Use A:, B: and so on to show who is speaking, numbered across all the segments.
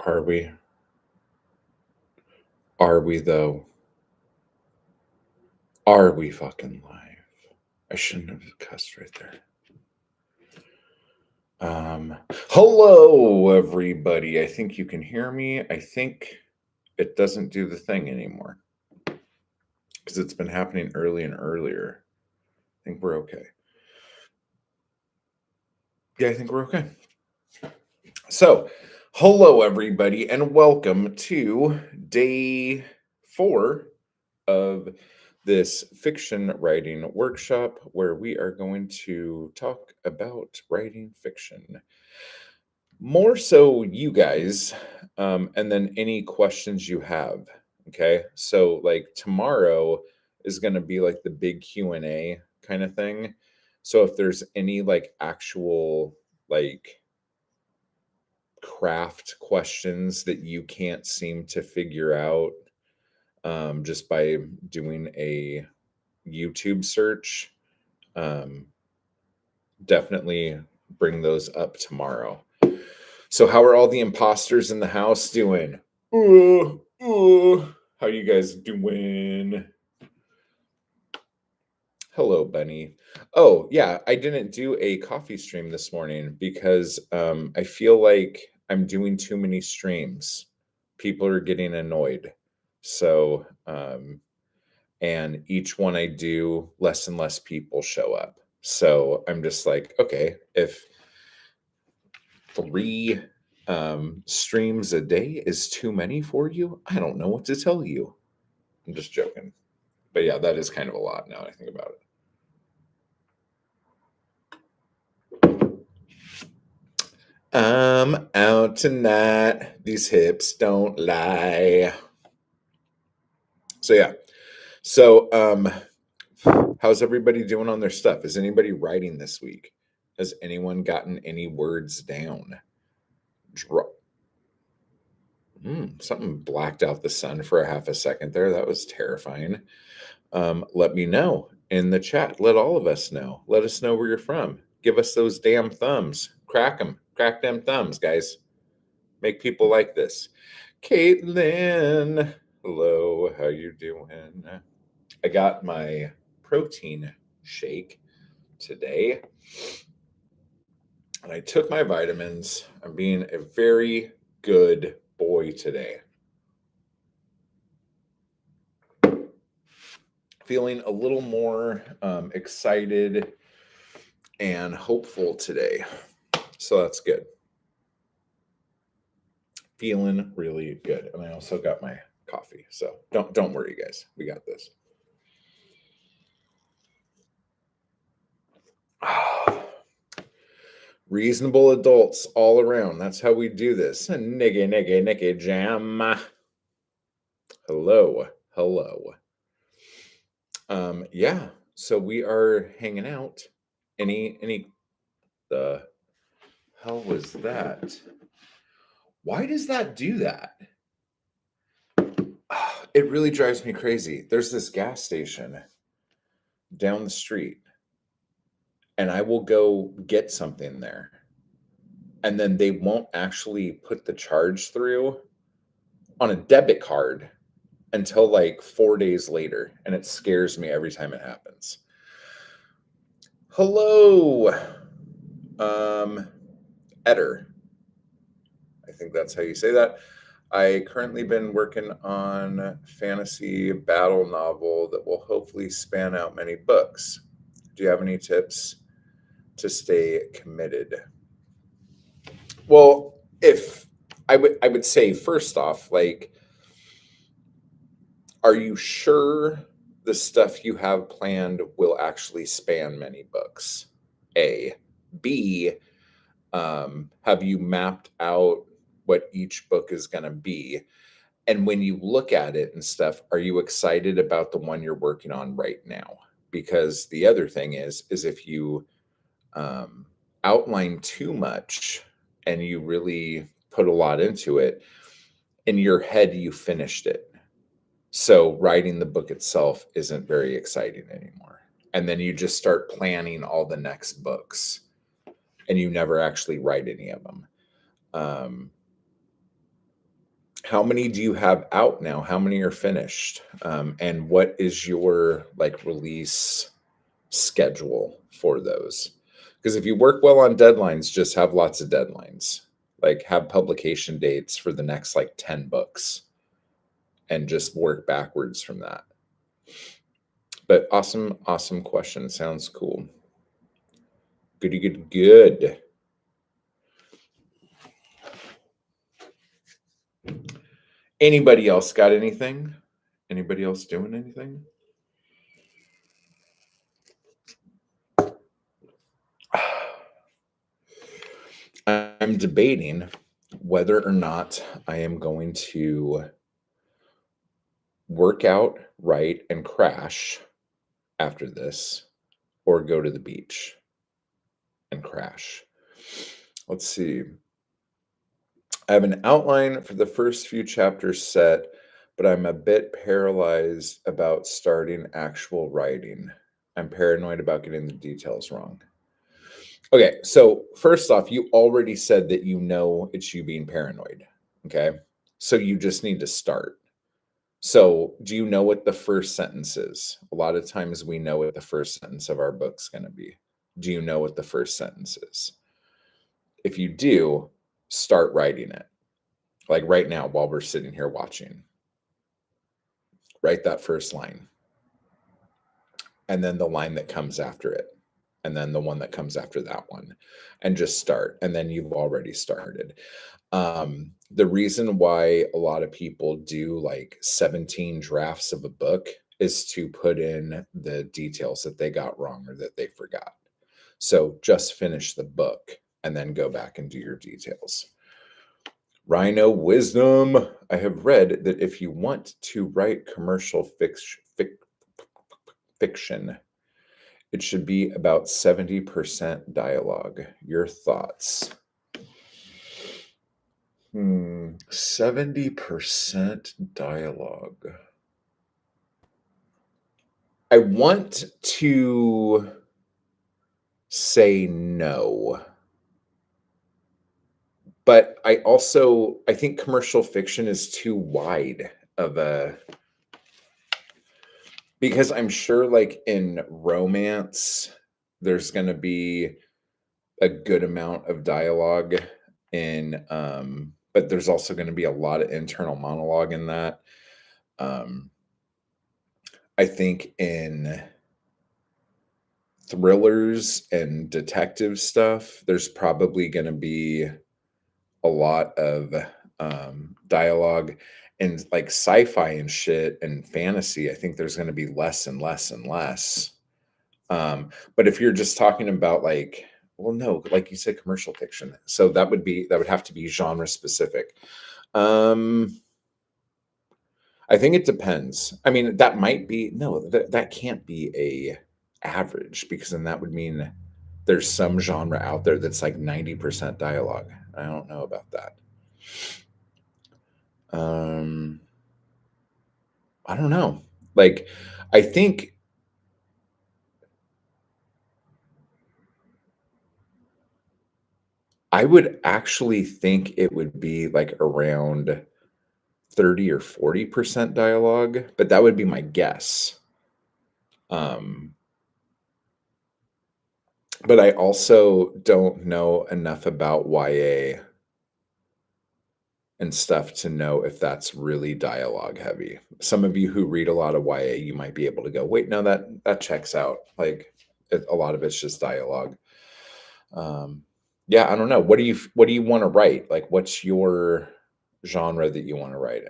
A: Are we? Are we though? Are we fucking live? I shouldn't have cussed right there. Hello everybody. I think you can hear me. I think it doesn't do the thing anymore because it's been happening early and earlier. I think we're okay. Yeah, I think we're okay. So, hello everybody and welcome to day 4 of this fiction writing workshop where we are going to talk about writing fiction. More so you guys, and then any questions you have. Okay. So like tomorrow is going to be like the big Q&A kind of thing. So if there's any like actual like craft questions that you can't seem to figure out just by doing a YouTube search, um, definitely bring those up tomorrow. So, how are all the imposters in the house doing? How you guys doing? Hello, Bunny. Oh, yeah, I didn't do a coffee stream this morning because I feel like I'm doing too many streams. People are getting annoyed. So, and each one I do, less and less people show up. So I'm just like, okay, if 3 streams a day is too many for you, I don't know what to tell you. I'm just joking. But yeah, that is kind of a lot now that I think about it. I'm out tonight. These hips don't lie. So yeah. So how's everybody doing on their stuff? Is anybody writing this week? Has anyone gotten any words down? Something blacked out the sun for a half a second there. That was terrifying. Let me know in the chat. Let all of us know. Let us know where you're from. Give us those damn thumbs. Crack them. Crack them thumbs, guys. Make people like this. Caitlin, hello. How you doing? I got my protein shake today, and I took my vitamins. I'm being a very good boy today. Feeling a little more excited and hopeful today. So that's good. Feeling really good. And I also got my coffee. So don't worry, guys. We got this. Reasonable adults all around. That's how we do this. Niggy jam. Hello. Yeah. So we are hanging out. Any the hell was that? Why does that do that? It really drives me crazy. There's this gas station down the street, and I will go get something there, and then they won't actually put the charge through on a debit card until like 4 days later, and it scares me every time it happens. Hello, Eder. I think that's how you say that. I currently been working on fantasy battle novel that will hopefully span out many books. Do you have any tips to stay committed? Well, if I would say first off, like, are you sure the stuff you have planned will actually span many books? A. B. Have you mapped out what each book is going to be? And when you look at it and stuff, are you excited about the one you're working on right now? Because the other thing is if you outline too much and you really put a lot into it, in your head you finished it. So writing the book itself isn't very exciting anymore. And then you just start planning all the next books and you never actually write any of them. How many do you have out now? How many are finished? And what is your like release schedule for those? Because if you work well on deadlines, just have lots of deadlines. Like have publication dates for the next like 10 books and just work backwards from that. But awesome, awesome question. Sounds cool. Goody, good, good. Anybody else got anything? Anybody else doing anything? I'm debating whether or not I am going to work out, write, and crash after this, or go to the beach and crash. Let's see. I have an outline for the first few chapters set, but I'm a bit paralyzed about starting actual writing. I'm paranoid about getting the details wrong. Okay, so first off, you already said that you know it's you being paranoid. Okay, so you just need to start. So, do you know what the first sentence is? A lot of times we know what the first sentence of our book's going to be. Do you know what the first sentence is? If you do, start writing it. Like right now, while we're sitting here watching, write that first line, and then the line that comes after it, and then the one that comes after that one, and just start. And then you've already started. The reason why a lot of people do like 17 drafts of a book is to put in the details that they got wrong or that they forgot. So just finish the book and then go back and do your details. Rhino Wisdom. I have read that if you want to write commercial fiction, it should be about 70% dialogue. Your thoughts? 70% dialogue. I want to say no. But I think commercial fiction is too wide of a, because I'm sure like in romance, there's going to be a good amount of dialogue in, but there's also going to be a lot of internal monologue in that. I think in thrillers and detective stuff, there's probably going to be a lot of dialogue. And like sci-fi and shit and fantasy, I think there's going to be less and less and less. But if you're just talking about like, well, no, like you said, commercial fiction. So that would have to be genre specific. I think it depends. I mean, that might be no, that can't be a average, because then that would mean there's some genre out there that's like 90% dialogue. I don't know about that. I don't know. Like, I think I would actually think it would be like around 30 or 40% dialogue, but that would be my guess. Um, but I also don't know enough about YA and stuff to know if that's really dialogue heavy. Some of you who read a lot of YA, you might be able to go, wait, no, that checks out. Like a lot of it's just dialogue. Yeah, I don't know. What do you want to write? Like, what's your genre that you want to write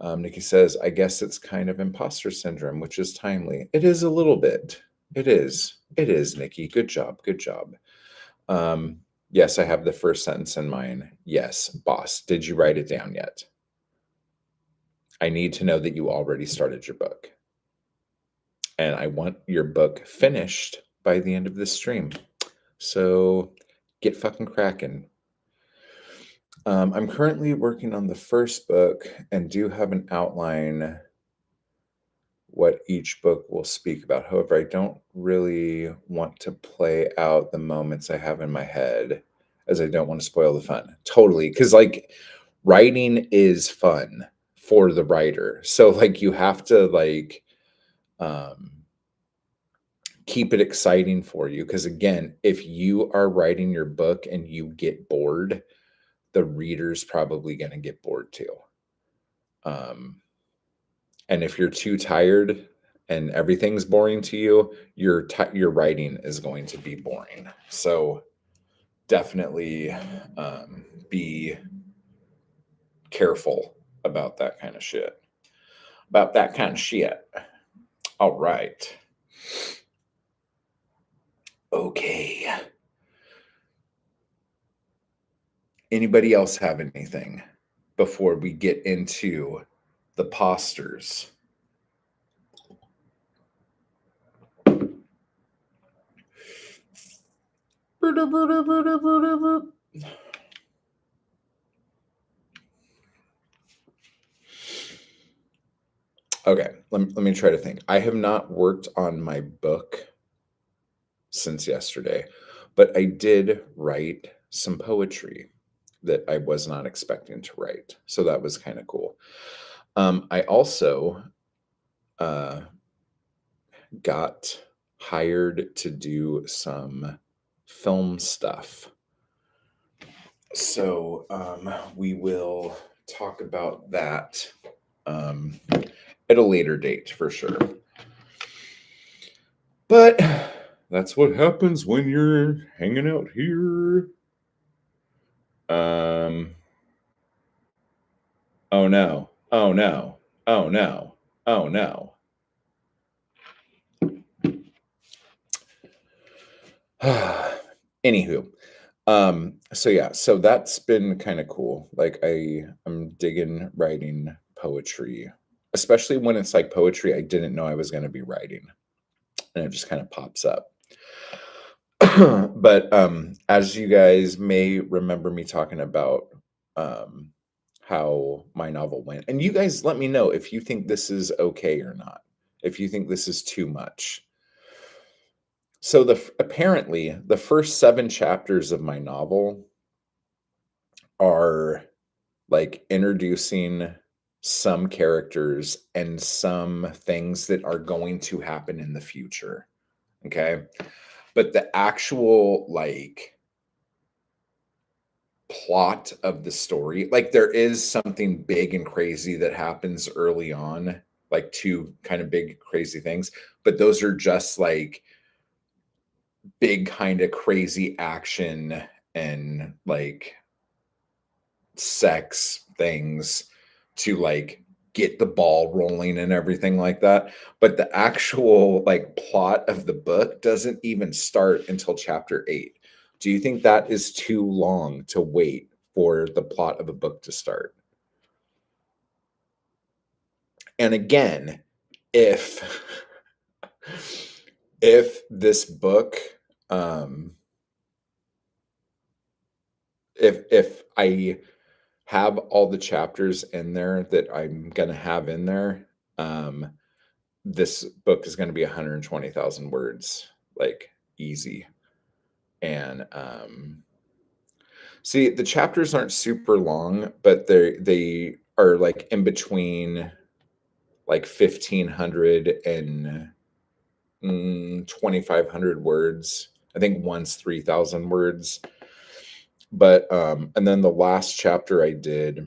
A: in? Nikki says, I guess it's kind of imposter syndrome, which is timely. It is a little bit. It is. It is, Nikki. Good job. Good job. Yes, I have the first sentence in mind. Yes, boss. Did you write it down yet? I need to know that you already started your book. And I want your book finished by the end of this stream. So get fucking cracking. I'm currently working on the first book and do have an outline what each book will speak about. However, I don't really want to play out the moments I have in my head, as I don't want to spoil the fun. Totally. Because like writing is fun for the writer. So like you have to like um keep it exciting for you, because again, if you are writing your book and you get bored, the reader's probably going to get bored too. Um and if you're too tired and everything's boring to you, your writing is going to be boring. So definitely be careful about that kind of shit. About that kind of shit. All right. Okay. Anybody else have anything before we get into the posters? Okay, let me try to think. I have not worked on my book since yesterday, but I did write some poetry that I was not expecting to write. So that was kind of cool. I also uh, got hired to do some film stuff. So we will talk about that at a later date for sure. But that's what happens when you're hanging out here. Oh no. Oh no. Oh no. Oh no. Anywho, so yeah, so that's been kind of cool. Like I'm digging writing poetry, especially when it's like poetry I didn't know I was going to be writing, and it just kind of pops up. But as you guys may remember me talking about um how my novel went, and you guys let me know if you think this is okay or not, if you think this is too much. So apparently the first 7 chapters of my novel are like introducing some characters and some things that are going to happen in the future. Okay? But the actual like plot of the story, like there is something big and crazy that happens early on, like 2 kind of big crazy things, but those are just like big kind of crazy action and like sex things to like get the ball rolling and everything like that. But the actual like plot of the book doesn't even start until chapter 8. Do you think that is too long to wait for the plot of a book to start? And again, if if this book um if I have all the chapters in there that I'm gonna have in there, um, this book is gonna be 120,000 words, like, easy, and, see, the chapters aren't super long, but they are, like, in between, like, 1,500 and, 2,500 words. I think one's 3,000 words, but, and then the last chapter I did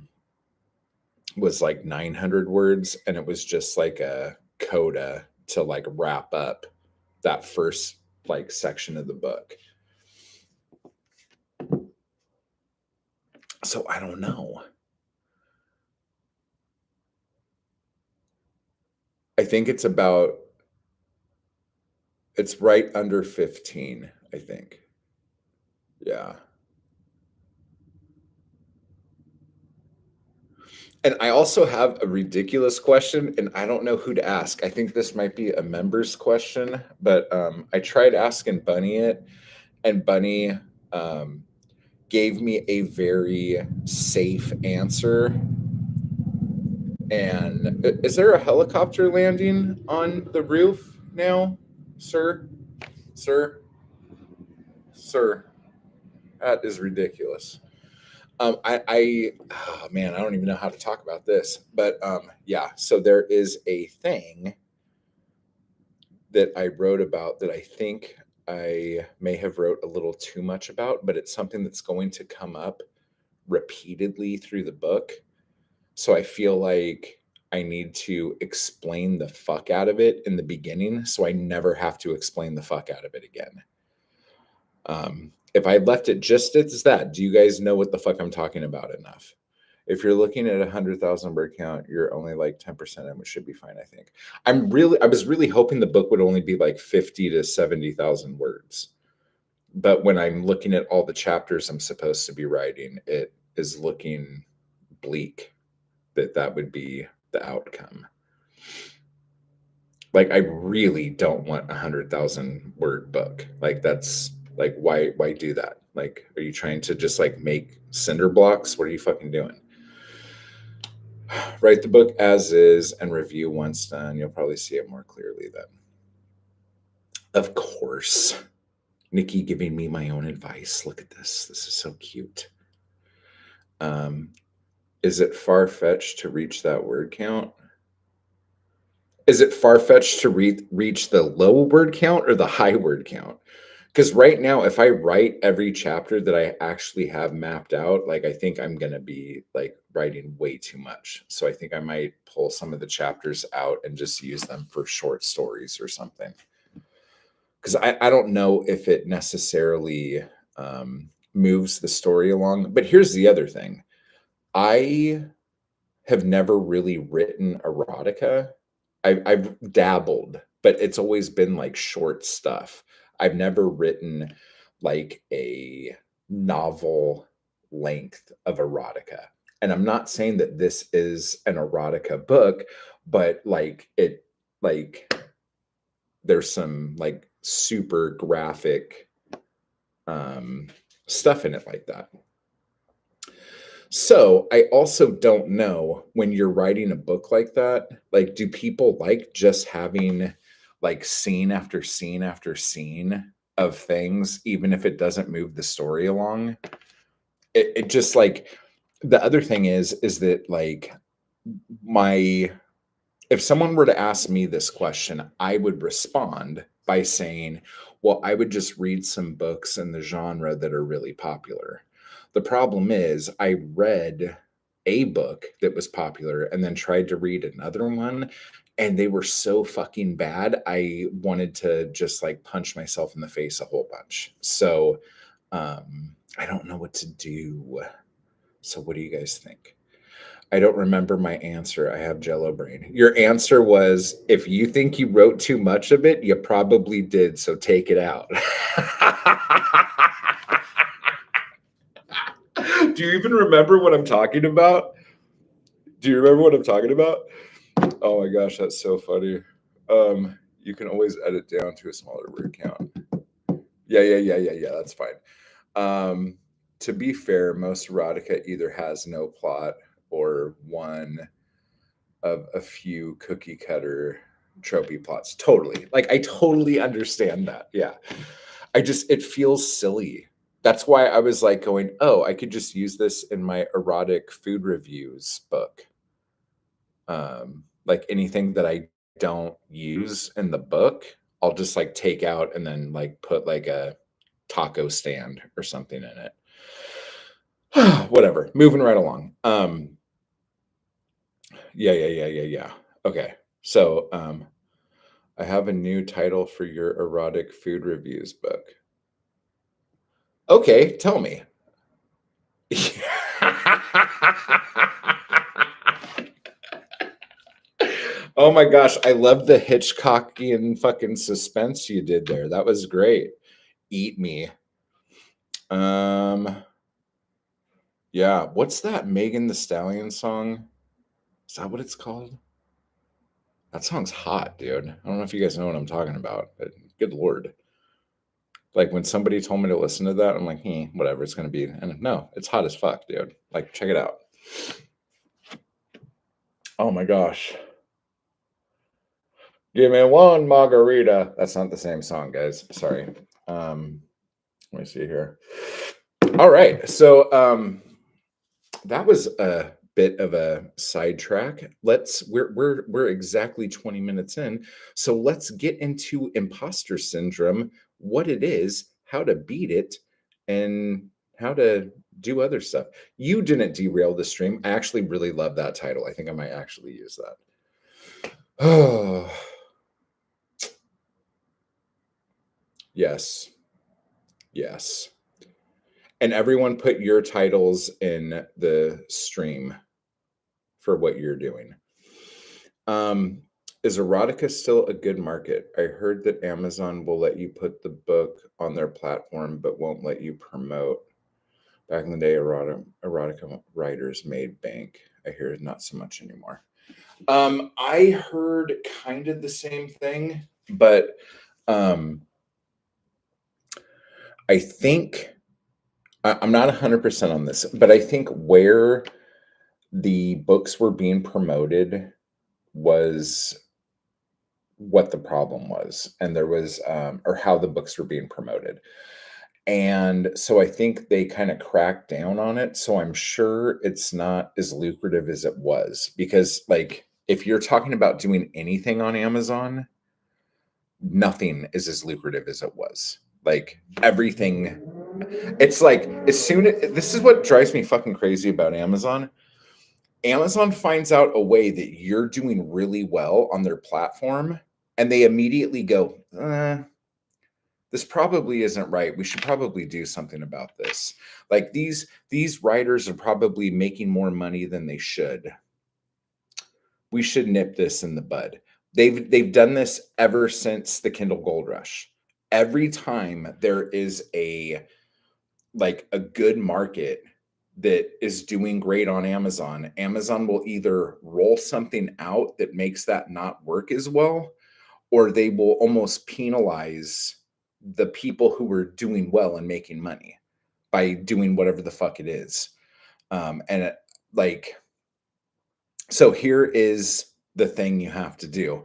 A: was like 900 words, and it was just like a coda to like wrap up that first like section of the book. So I don't know. I think it's right under 15, I think. Yeah. And I also have a ridiculous question, and I don't know who to ask. I think this might be a member's question, but I tried asking Bunny it, and Bunny um, gave me a very safe answer. And is there a helicopter landing on the roof now, sir? Sir? Sir? That is ridiculous. Oh man, I don't even know how to talk about this, but yeah. So there is a thing that I wrote about that I think I may have wrote a little too much about, but it's something that's going to come up repeatedly through the book. So I feel like I need to explain the fuck out of it in the beginning so I never have to explain the fuck out of it again. If I left it just as that, do you guys know what the fuck I'm talking about enough? If you're looking at 100,000 word count, you're only like 10% and it should be fine, I think. I was really hoping the book would only be like 50 to 70,000 words. But when I'm looking at all the chapters I'm supposed to be writing, it is looking bleak that would be the outcome. Like I really don't want 100,000 word book. Like that's like why do that? Like are you trying to just like make cinder blocks? What are you fucking doing? Write the book as is and review once done. You'll probably see it more clearly then. Of course. Nikki giving me my own advice. Look at this. This is so cute. Is it far-fetched to reach that word count? Is it far-fetched to reach the low word count or the high word count? Because right now, if I write every chapter that I actually have mapped out, like I think I'm going to be like writing way too much. So I think I might pull some of the chapters out and just use them for short stories or something. Because I don't know if it necessarily moves the story along. But here's the other thing. I have never really written erotica. I've dabbled, but it's always been like short stuff. I've never written like a novel length of erotica. And I'm not saying that this is an erotica book, but like there's some like super graphic stuff in it like that. So I also don't know when you're writing a book like that, like, do people like just having like scene after scene after scene of things, even if it doesn't move the story along? It just like the other thing is that like my if someone were to ask me this question, I would respond by saying, well, I would just read some books in the genre that are really popular. The problem is, I read a book that was popular and then tried to read another one, and they were so fucking bad. I wanted to just like punch myself in the face a whole bunch. So I don't know what to do. So, what do you guys think? I don't remember my answer. I have jello brain. Your answer was if you think you wrote too much of it, you probably did. So take it out. Do you even remember what I'm talking about? Do you remember what I'm talking about? Oh my gosh, that's so funny. You can always edit down to a smaller word count. Yeah. That's fine. To be fair, most erotica either has no plot or one of a few cookie cutter tropey plots. Totally. Like I totally understand that. Yeah. It feels silly. That's why I was like going, oh, I could just use this in my erotic food reviews book. Like anything that I don't use in the book, I'll just like take out and then like put like a taco stand or something in it. Whatever. Moving right along. Yeah. Okay. So I have a new title for your erotic food reviews book. Okay, tell me. Oh my gosh, I love the Hitchcockian fucking suspense you did there. That was great. Eat me. Yeah, what's that Megan the Stallion song? Is that what it's called? That song's hot, dude. I don't know if you guys know what I'm talking about, but good lord. Like when somebody told me to listen to that, I'm like, whatever, it's gonna be. And no, it's hot as fuck, dude. Like, check it out. Oh my gosh. Give me one margarita. That's not the same song, guys. Sorry. Let me see here. All right. So that was a bit of a sidetrack. We're exactly 20 minutes in, so let's get into imposter syndrome, what it is, how to beat it, and how to do other stuff. You didn't derail the stream. I actually really love that title. I think I might actually use that. Oh, yes. Yes. And everyone put your titles in the stream for what you're doing. Is erotica still a good market? I heard that Amazon will let you put the book on their platform, but won't let you promote. Back in the day, erotica writers made bank. I hear not so much anymore. I heard kind of the same thing, but I think I'm not 100% on this, but I think where the books were being promoted was what the problem was, and there was or how the books were being promoted. And so I think they kind of cracked down on it. So I'm sure it's not as lucrative as it was, because like if you're talking about doing anything on Amazon, nothing is as lucrative as it was. Like everything, it's like as soon as this is what drives me fucking crazy about Amazon. Amazon finds out a way that you're doing really well on their platform, and they immediately go, this probably isn't right. We should probably do something about this. Like these writers are probably making more money than they should. We should nip this in the bud. They've done this ever since the Kindle Gold Rush. Every time there is a good market that is doing great on Amazon, Amazon will either roll something out that makes that not work as well, or they will almost penalize the people who were doing well and making money by doing whatever the fuck it is. And it, like, so here is the thing you have to do.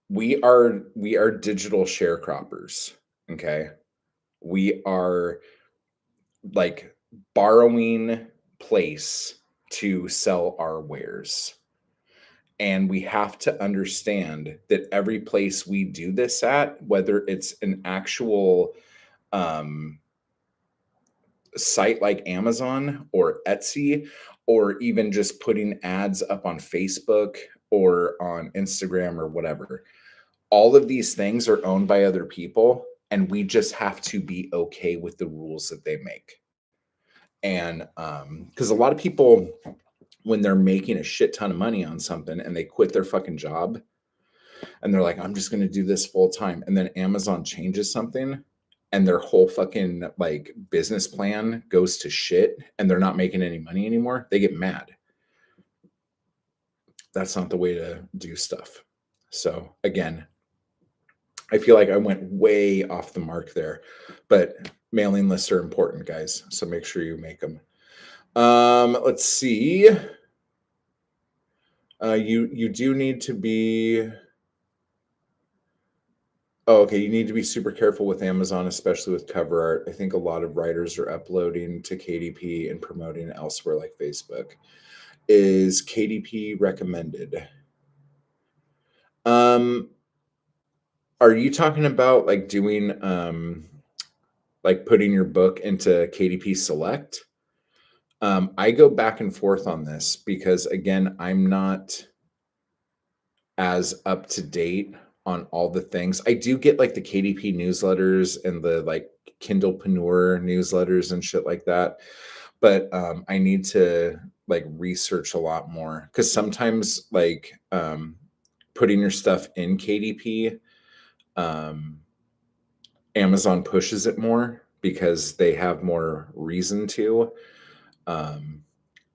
A: We are digital sharecroppers. Okay. We are like borrowing place to sell our wares. And we have to understand that every place we do this at, whether it's an actual um, site like Amazon or Etsy, or even just putting ads up on Facebook or on Instagram or whatever, all of these things are owned by other people. And we just have to be okay with the rules that they make. And because a lot of people, when they're making a shit ton of money on something and they quit their fucking job and they're like, I'm just going to do this full time. And then Amazon changes something and their whole fucking like business plan goes to shit and they're not making any money anymore. They get mad. That's not the way to do stuff. So again, I feel like I went way off the mark there, but mailing lists are important, guys. So make sure you make them. Let's see. You do need to be. Oh, okay. You need to be super careful with Amazon, especially with cover art. I think a lot of writers are uploading to KDP and promoting elsewhere, like Facebook. Is KDP recommended? Um, are you talking about like doing like putting your book into KDP Select? I go back and forth on this because again, I'm not as up to date on all the things. I do get like the KDP newsletters and the like Kindlepreneur newsletters and shit like that. But I need to like research a lot more because sometimes like putting your stuff in KDP, Amazon pushes it more because they have more reason to. Um,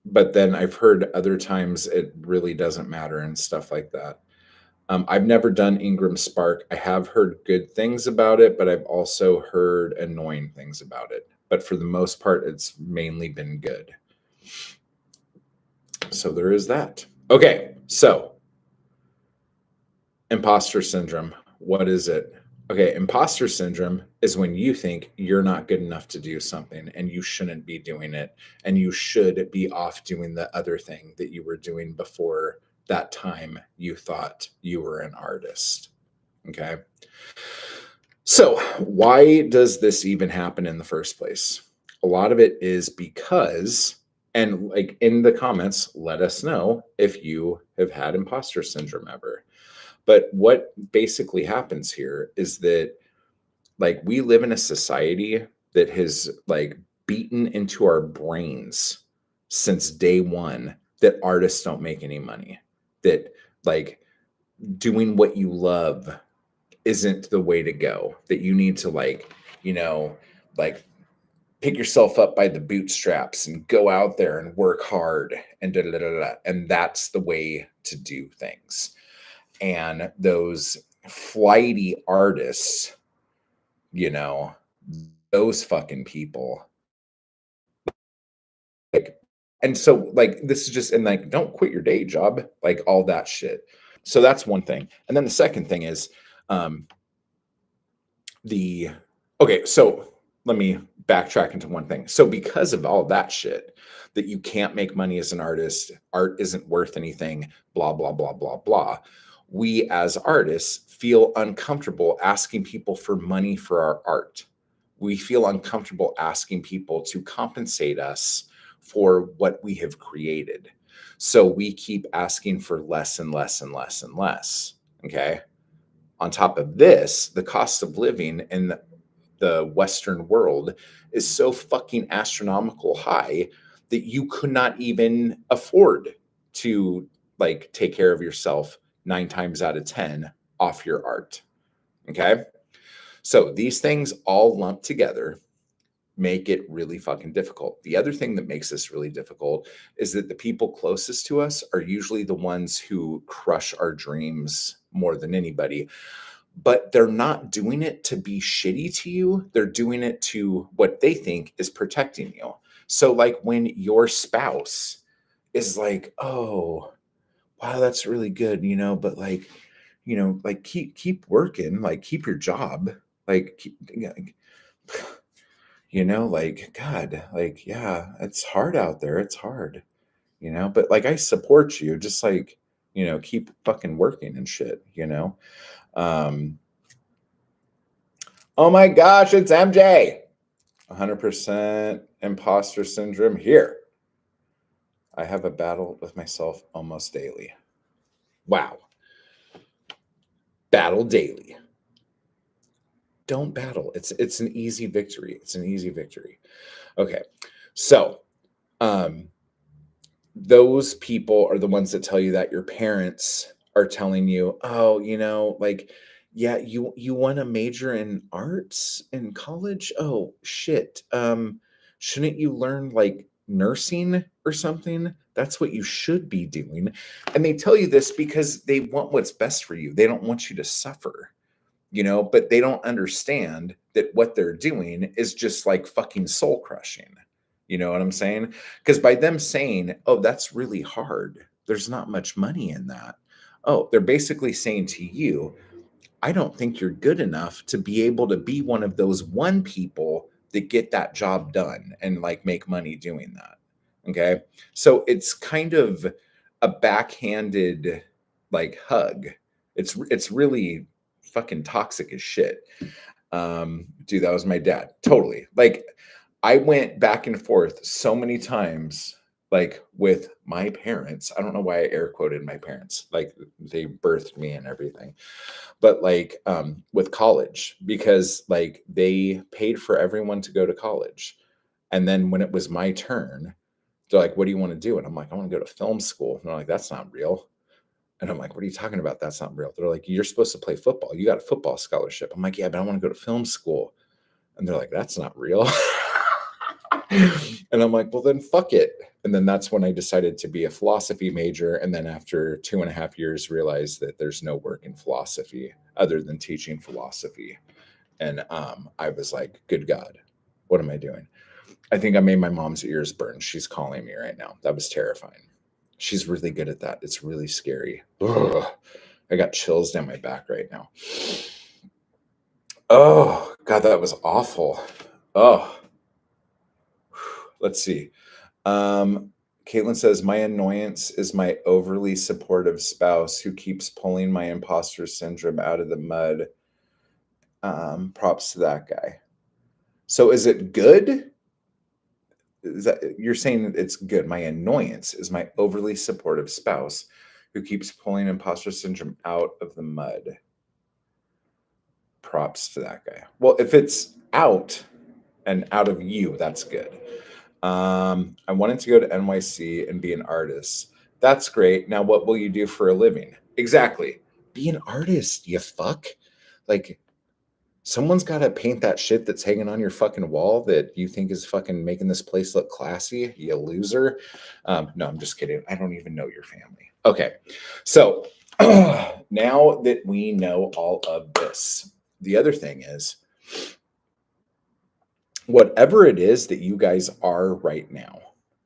A: but then I've heard other times it really doesn't matter and stuff like that. I've never done Ingram Spark. I have heard good things about it, but I've also heard annoying things about it. But for the most part, it's mainly been good. So there is that. Okay, so imposter syndrome. What is it? Okay, imposter syndrome is when you think you're not good enough to do something and you shouldn't be doing it and you should be off doing the other thing that you were doing before that time you thought you were an artist. Okay. So, why does this even happen in the first place? A lot of it is because, and like in the comments, let us know if you have had imposter syndrome ever. But what basically happens here is that like we live in a society that has like beaten into our brains since day one that artists don't make any money, that like doing what you love isn't the way to go, that you need to like, you know, like pick yourself up by the bootstraps and go out there and work hard and da, da, da, da, da. And that's the way to do things. And those flighty artists, you know, those fucking people, like, and so like this is just, and like don't quit your day job, like all that shit. So that's one thing. And then the second thing is um the okay, so let me backtrack into one thing. So because of all that shit, that you can't make money as an artist, art isn't worth anything, blah blah blah blah blah, we as artists feel uncomfortable asking people for money for our art. We feel uncomfortable asking people to compensate us for what we have created. So we keep asking for less and less and less and less. Okay. On top of this, the cost of living in the Western world is so fucking astronomical high that you could not even afford to like take care of yourself 9 times out of 10 off your art. Okay. So these things all lumped together make it really fucking difficult. The other thing that makes this really difficult is that the people closest to us are usually the ones who crush our dreams more than anybody, but they're not doing it to be shitty to you. They're doing it to what they think is protecting you. So, like when your spouse is like, "Oh, wow, that's really good," but like, like keep working, like keep your job, like like God, like yeah, it's hard out there. It's hard, but like I support you. Just like keep fucking working and shit. Um, Oh my gosh, it's MJ. 100% imposter syndrome here. I have a battle with myself almost daily. Wow. Battle daily. Don't battle. It's an easy victory. It's an easy victory. Okay. So, um those people are the ones that tell you that your parents are telling you, "Oh, like, yeah, you want to major in arts in college? Oh, shit. Shouldn't you learn like nursing or something? That's what you should be doing." And they tell you this because they want what's best for you. They don't want you to suffer, but they don't understand that what they're doing is just like fucking soul crushing. You know what I'm saying? Because by them saying, "Oh, that's really hard, there's not much money in that." Oh, they're basically saying to you, "I don't think you're good enough to be able to be one of those one people that get that job done and like make money doing that." Okay. So it's kind of a backhanded like hug. It's really fucking toxic as shit. Dude, that was my dad. Totally. Like I went back and forth so many times, like with my parents. I don't know why I air quoted my parents. Like they birthed me and everything. But like with college, because like they paid for everyone to go to college. And then when it was my turn, they're like, "What do you want to do?" And I'm like, "I want to go to film school." And they're like, "That's not real." And I'm like, "What are you talking about? That's not real." They're like, "You're supposed to play football. You got a football scholarship." I'm like, "Yeah, but I want to go to film school." And they're like, "That's not real." And I'm like, "Well, then fuck it." And then that's when I decided to be a philosophy major. And then after 2.5 years, realized that there's no work in philosophy other than teaching philosophy. And I was like, good God, what am I doing? I think I made my mom's ears burn. She's calling me right now. That was terrifying. She's really good at that. It's really scary. Ugh. I got chills down my back right now. Oh, God, that was awful. Oh, let's see. Um, Caitlin says, my annoyance is my overly supportive spouse who keeps pulling my imposter syndrome out of the mud. Props to that guy. So is it good? Is that you're saying it's good? My annoyance is my overly supportive spouse who keeps pulling imposter syndrome out of the mud. Props to that guy. Well, if it's out and out of you, that's good. I wanted to go to NYC and be an artist. That's great. Now, what will you do for a living? Exactly. Be an artist, you fuck. Like, someone's got to paint that shit that's hanging on your fucking wall that you think is fucking making this place look classy, you loser. No, I'm just kidding. I don't even know your family. Okay. So now that we know all of this, the other thing is whatever it is that you guys are right now,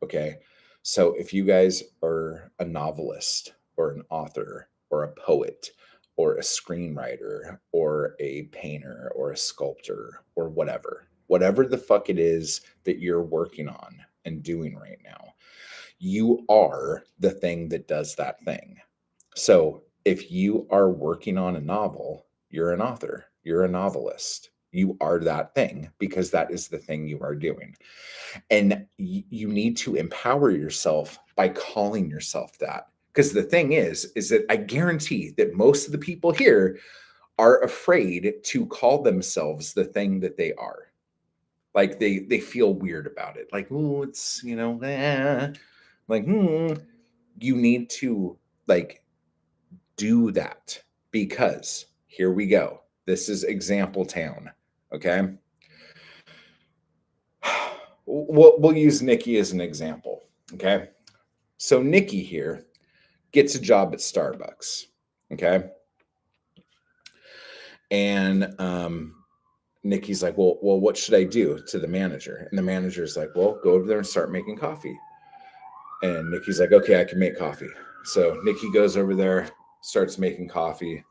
A: okay? So if you guys are a novelist or an author or a poet or a screenwriter or a painter or a sculptor or whatever the fuck it is that you're working on and doing right now, you are the thing that does that thing. So if you are working on a novel, you're an author, you're a novelist. You are that thing because that is the thing you are doing. And you need to empower yourself by calling yourself that. Because the thing is that I guarantee that most of the people here are afraid to call themselves the thing that they are. Like they feel weird about it. Like, oh, it's, like, you need to like do that because here we go. This is example town. Okay. We'll use Nikki as an example. Okay. So Nikki here gets a job at Starbucks. Okay. And Nikki's like, well, what should I do to the manager? And the manager's like, well, go over there and start making coffee. And Nikki's like, okay, I can make coffee. So Nikki goes over there, starts making coffee.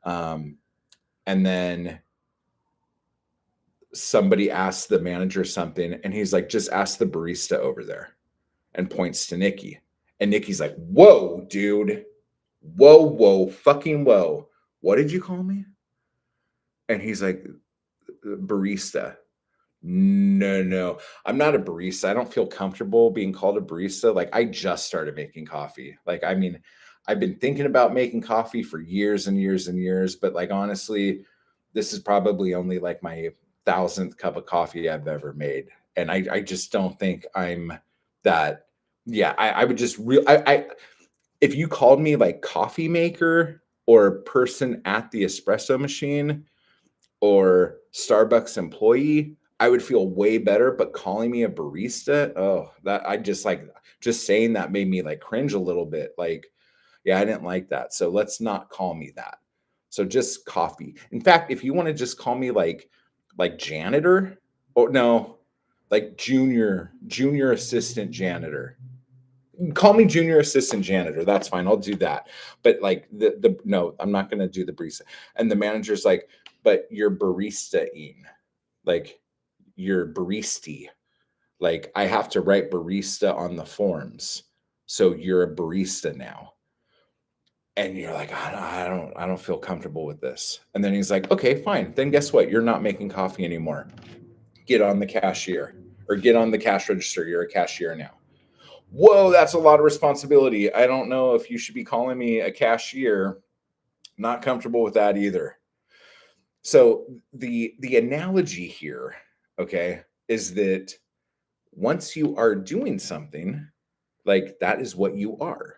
A: And then somebody asks the manager something, and he's like, just ask the barista over there, and points to Nikki. And Nikki's like, whoa, dude. Whoa, fucking whoa. What did you call me? And he's like, barista. No, I'm not a barista. I don't feel comfortable being called a barista. Like, I just started making coffee. Like, I mean, I've been thinking about making coffee for years and years and years, but like, honestly, this is probably only like my 1,000th cup of coffee I've ever made. And I just don't think I'm that. Yeah, I would just if you called me like coffee maker or person at the espresso machine, or Starbucks employee, I would feel way better. But calling me a barista, oh, that I just saying that made me like cringe a little bit. Like, yeah, I didn't like that. So let's not call me that. So just coffee. In fact, if you want to just call me like janitor, or no, like junior assistant janitor. Call me junior assistant janitor. That's fine. I'll do that. But like the no, I'm not gonna do the barista. And the manager's like, but you're barista-ing. Like you're baristy. Like I have to write barista on the forms. So you're a barista now. And you're like, I don't feel comfortable with this. And then he's like, okay, fine. Then guess what? You're not making coffee anymore. Get on the cashier or get on the cash register. You're a cashier now. Whoa, that's a lot of responsibility. I don't know if you should be calling me a cashier. Not comfortable with that either. So the analogy here, okay, is that once you are doing something, like that is what you are.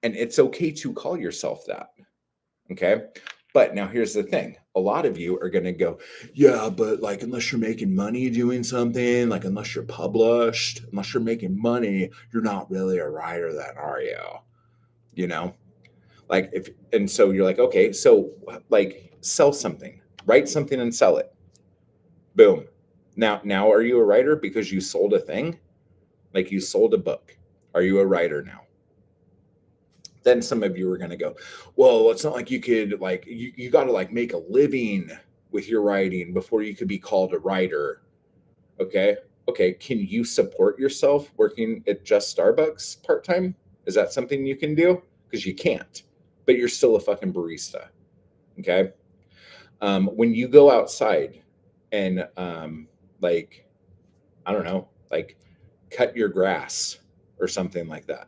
A: And it's okay to call yourself that. Okay. But now here's the thing. A lot of you are going to go, yeah, but like, unless you're making money doing something, like, unless you're published, unless you're making money, you're not really a writer then, are you? You know, like and so you're like, okay, so like sell something, write something and sell it. Boom. Now, are you a writer because you sold a thing? Like you sold a book. Are you a writer now? Then some of you are going to go, well, it's not like you could like you got to like make a living with your writing before you could be called a writer. Okay. Okay. Can you support yourself working at just Starbucks part time? Is that something you can do? Because you can't, but you're still a fucking barista. Okay. When you go outside and, like, I don't know, like cut your grass or something like that,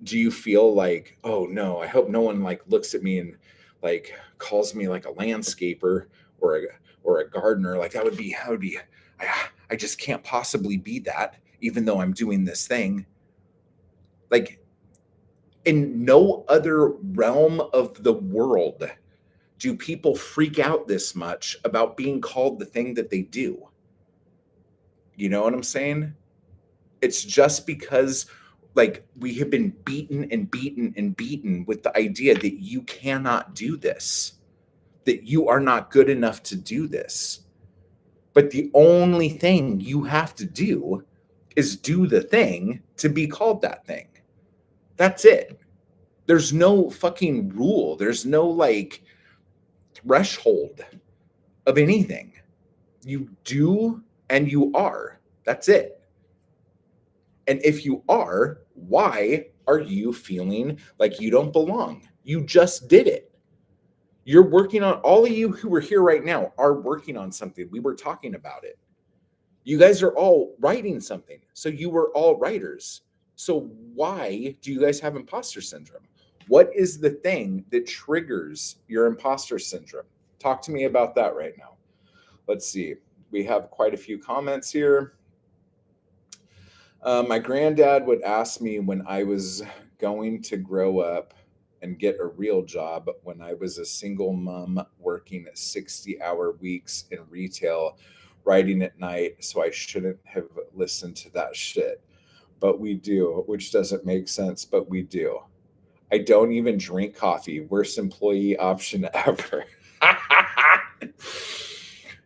A: do you feel like, oh no, I hope no one like looks at me and like calls me like a landscaper or a gardener? Like that would be I, I just can't possibly be that, even though I'm doing this thing. Like, in no other realm of the world do people freak out this much about being called the thing that they do. You know what I'm saying? It's just because, like, we have been beaten and beaten and beaten with the idea that you cannot do this, that you are not good enough to do this. But the only thing you have to do is do the thing to be called that thing. That's it. There's no fucking rule. There's no like threshold of anything. You do and you are. That's it. And if you are, why are you feeling like you don't belong? You just did it. You're working on, all of you who are here right now are working on something. We were talking about it. You guys are all writing something. So you were all writers. So why do you guys have imposter syndrome? What is the thing that triggers your imposter syndrome? Talk to me about that right now. Let's see. We have quite a few comments here. My granddad would ask me when I was going to grow up and get a real job when I was a single mom working 60-hour weeks in retail, writing at night. So I shouldn't have listened to that shit. But we do, which doesn't make sense, but we do. I don't even drink coffee. Worst employee option ever.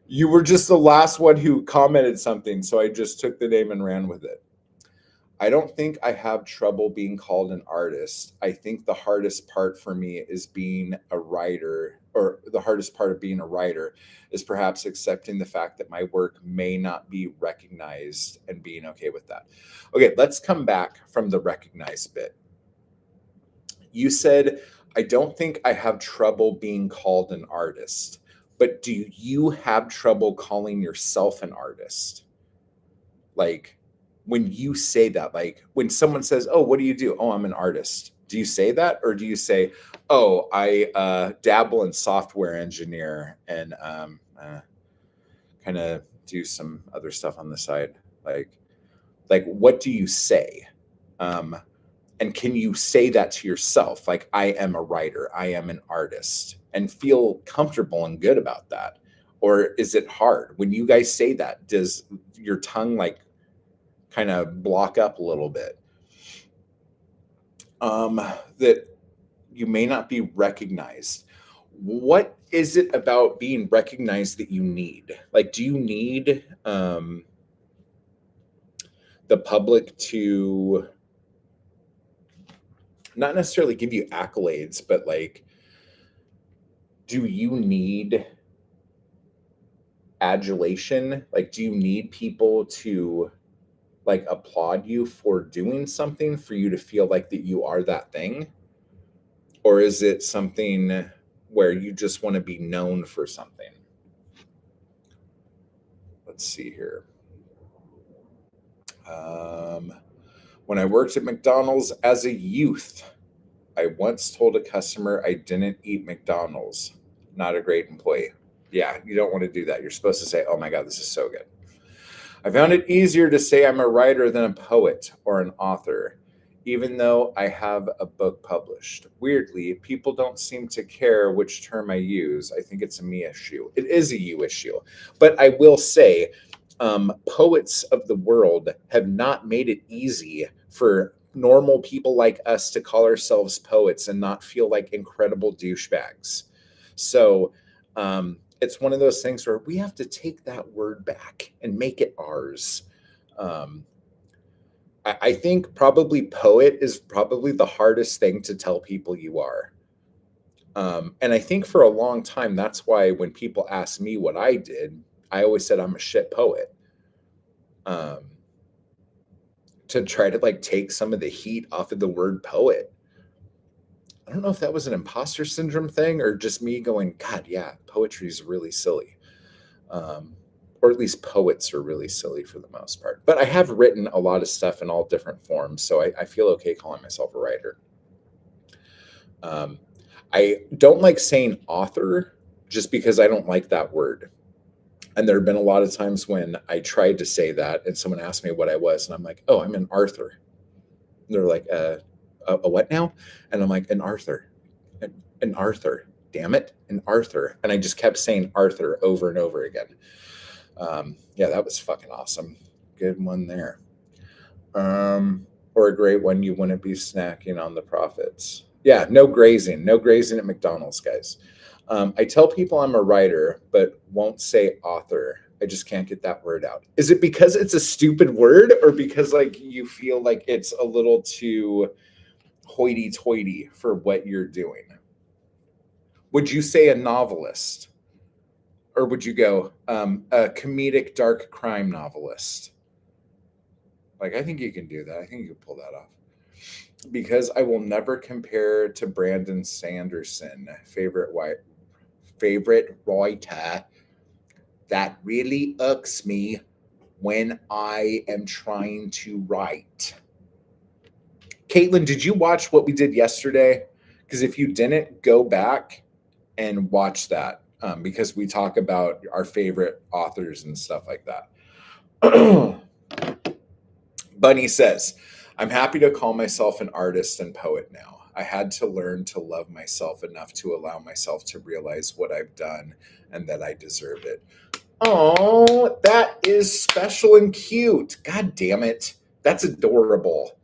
A: You were just the last one who commented something, so I just took the name and ran with it. I don't think I have trouble being called an artist. I think the hardest part for me is being a writer, or the hardest part of being a writer is perhaps accepting the fact that my work may not be recognized and being okay with that. Okay, let's come back from the recognized bit. You said, I don't think I have trouble being called an artist, but do you have trouble calling yourself an artist? Like, when you say that, like when someone says, oh, what do you do? Oh, I'm an artist. Do you say that? Or do you say, oh, I dabble in software engineer and kind of do some other stuff on the side? Like what do you say? And can you say that to yourself? Like, I am a writer, I am an artist, and feel comfortable and good about that? Or is it hard? When you guys say that, does your tongue like kind of block up a little bit? That you may not be recognized. What is it about being recognized that you need? Like, do you need the public to not necessarily give you accolades, but like, do you need adulation? Like, do you need people to like applaud you for doing something for you to feel like that you are that thing? Or is it something where you just want to be known for something? Let's see here. When I worked at McDonald's as a youth, I once told a customer I didn't eat McDonald's. Not a great employee. Yeah, you don't want to do that. You're supposed to say, oh my God, this is so good. I found it easier to say I'm a writer than a poet or an author, even though I have a book published. Weirdly, people don't seem to care which term I use. I think it's a me issue. It is a you issue. But I will say, poets of the world have not made it easy for normal people like us to call ourselves poets and not feel like incredible douchebags. So, it's one of those things where we have to take that word back and make it ours. Um, I think probably poet is probably the hardest thing to tell people you are. And I think for a long time, that's why when people ask me what I did, I always said I'm a shit poet. Um, to try to like take some of the heat off of the word poet. I don't know if that was an imposter syndrome thing or just me going, God, yeah, poetry is really silly. Um, or at least poets are really silly for the most part. But I have written a lot of stuff in all different forms, so I feel okay calling myself a writer. Um, I don't like saying author just because I don't like that word. And there have been a lot of times when I tried to say that and someone asked me what I was, and I'm like, oh, I'm an Arthur. And they're like, a what now? And I'm like, an Arthur. An Arthur. Damn it, an Arthur. And I just kept saying Arthur over and over again. Yeah, that was fucking awesome. Good one there. Or a great one, you wouldn't be snacking on the profits. Yeah, no grazing. No grazing at McDonald's, guys. I tell people I'm a writer, but won't say author. I just can't get that word out. Is it because it's a stupid word or because like you feel like it's a little too hoity-toity for what you're doing? Would you say a novelist? Or would you go a comedic dark crime novelist? Like I think you can do that. I think you can pull that off. Because I will never compare to Brandon Sanderson, favorite writer. That really irks me when I am trying to write. Caitlin, did you watch what we did yesterday? Because if you didn't, go back and watch that because we talk about our favorite authors and stuff like that. Bunny says, I'm happy to call myself an artist and poet now. I had to learn to love myself enough to allow myself to realize what I've done and that I deserve it. Oh, that is special and cute. God damn it. That's adorable.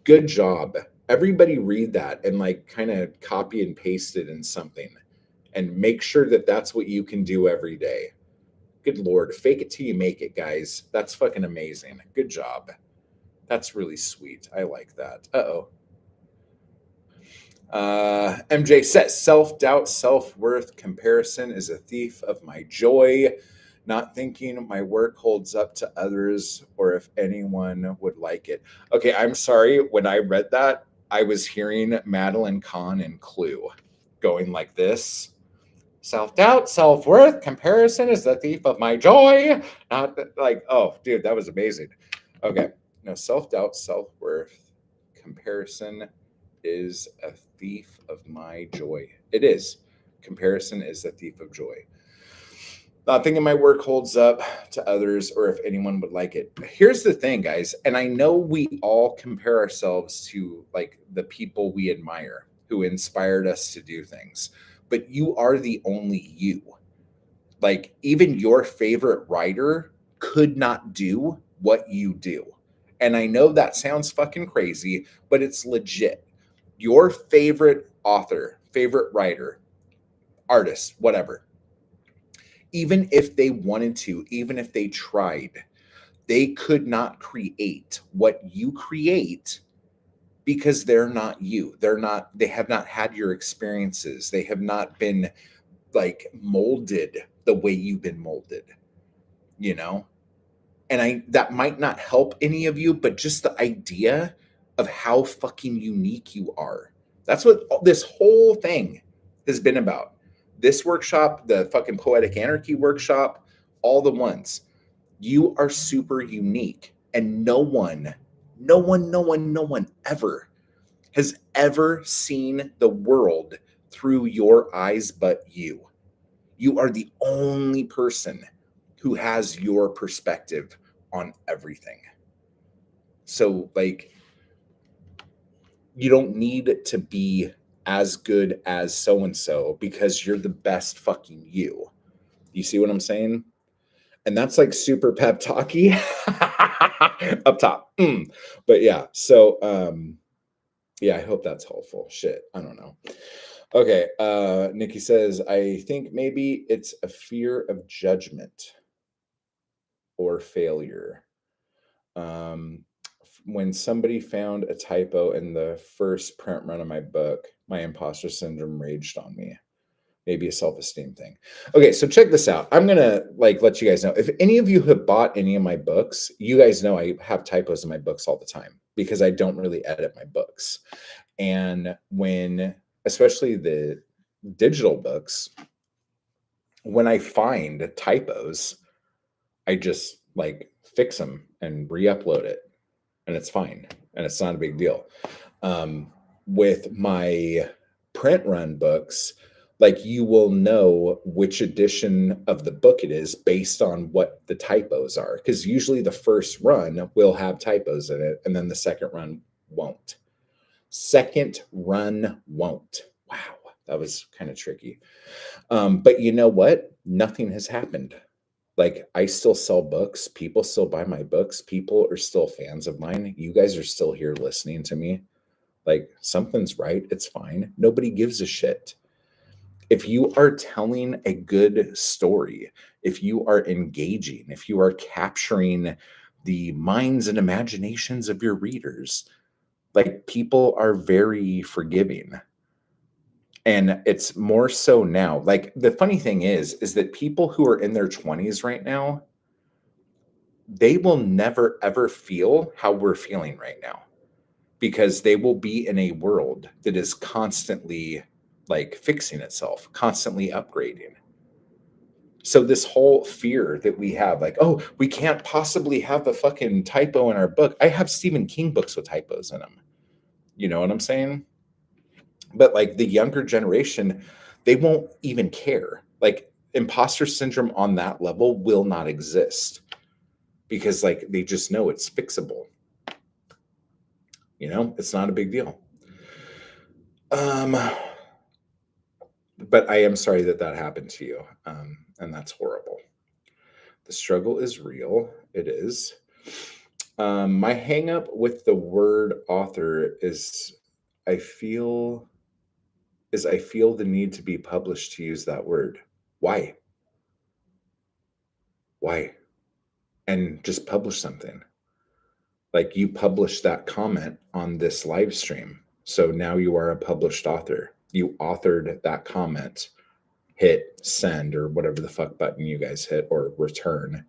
A: Good job. Everybody read that and like kind of copy and paste it in something and make sure that that's what you can do every day. Good Lord. Fake it till you make it, guys. That's fucking amazing. Good job. That's really sweet. I like that. Uh-oh. MJ says self doubt, self worth, comparison is a thief of my joy. Not thinking my work holds up to others or if anyone would like it. Okay, I'm sorry. When I read that, I was hearing Madeline Kahn and Clue going like this. Self doubt, self worth, comparison is the thief of my joy. Not like, oh, dude, that was amazing. Okay, no, self doubt, self worth, comparison is a thief of my joy. It is. Comparison is a thief of joy. Not thinking my work holds up to others or if anyone would like it. Here's the thing, guys, and I know we all compare ourselves to like the people we admire who inspired us to do things, but you are the only you. Like, even your favorite writer could not do what you do. And I know that sounds fucking crazy, but it's legit. Your favorite author, favorite writer, artist, whatever, even if they wanted to, even if they tried, they could not create what you create because they're not you. They have not had your experiences. They have not been like molded the way you've been molded, you know? And I that might not help any of you, but just the idea of how fucking unique you are. That's what this whole thing has been about. This workshop, the fucking poetic anarchy workshop, all the ones. You are super unique and no one ever has ever seen the world through your eyes but you. You are the only person who has your perspective on everything. So, like, you don't need to be as good as so and so because you're the best fucking you. You see what I'm saying? And that's like super pep talky up top. But yeah, so yeah, I hope that's helpful. Shit, I don't know. Okay, Nikki says, I think maybe it's a fear of judgment or failure. Um, when somebody found a typo in the first print run of my book, my imposter syndrome raged on me. Maybe a self-esteem thing. Okay, so check this out. I'm gonna let you guys know. If any of you have bought any of my books, you guys know I have typos in my books all the time because I don't really edit my books. And when, especially the digital books, when I find typos, I just fix them and re-upload it, and it's fine, and it's not a big deal. With my print run books, you will know which edition of the book it is based on what the typos are, because usually the first run will have typos in it, and then the second run won't. Second run won't. Wow, that was kind of tricky. But you know what? Nothing has happened. I still sell books. People still buy my books. People are still fans of mine. You guys are still here listening to me. Something's right. It's fine. Nobody gives a shit. If you are telling a good story, if you are engaging, if you are capturing the minds and imaginations of your readers, people are very forgiving. And it's more so now. The funny thing is that people who are in their 20s right now, they will never ever feel how we're feeling right now, because they will be in a world that is constantly fixing itself, constantly upgrading. So this whole fear that we have, oh, we can't possibly have a fucking typo in our book. I have Stephen King books with typos in them. You know what I'm saying? But the younger generation, they won't even care. Imposter syndrome on that level will not exist, because they just know it's fixable. It's not a big deal. But I am sorry that happened to you. And that's horrible. The struggle is real. It is. My hang up with the word author is I feel the need to be published to use that word. Why? Why? And just publish something. You published that comment on this live stream. So now you are a published author. You authored that comment. Hit send or whatever the fuck button you guys hit, or return.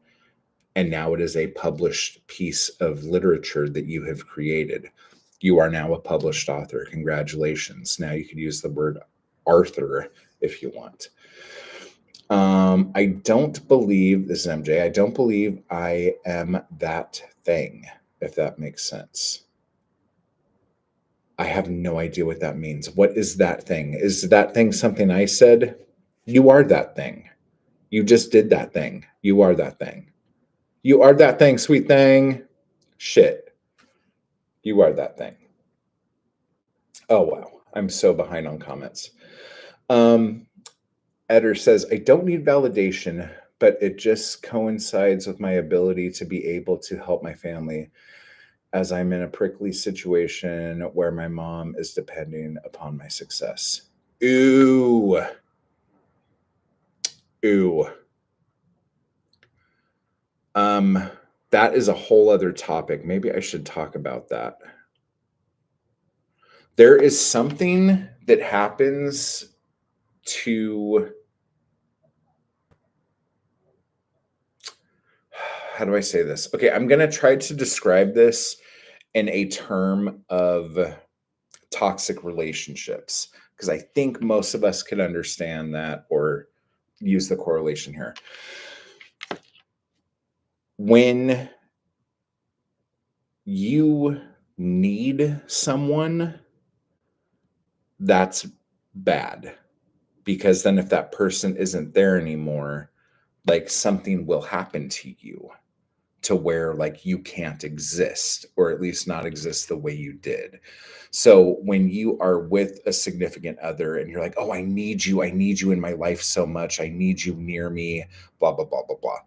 A: And now it is a published piece of literature that you have created. You are now a published author. Congratulations. Now you can use the word Arthur if you want. I don't believe, this is MJ, I don't believe I am that thing, if that makes sense. I have no idea what that means. What is that thing? Is that thing something I said? You are that thing. You just did that thing. You are that thing. You are that thing, sweet thing. Shit. You are that thing. Oh, wow. I'm so behind on comments. Eder says, I don't need validation, but it just coincides with my ability to be able to help my family, as I'm in a prickly situation where my mom is depending upon my success. Ooh. Ooh. That is a whole other topic. Maybe I should talk about that. There is something that happens to, how do I say this? Okay, I'm going to try to describe this in a term of toxic relationships, because I think most of us could understand that or use the correlation here. When you need someone, that's bad, because then if that person isn't there anymore, something will happen to you to where you can't exist, or at least not exist the way you did. So when you are with a significant other and you're like, oh, I need you in my life so much, I need you near me, blah blah blah blah blah,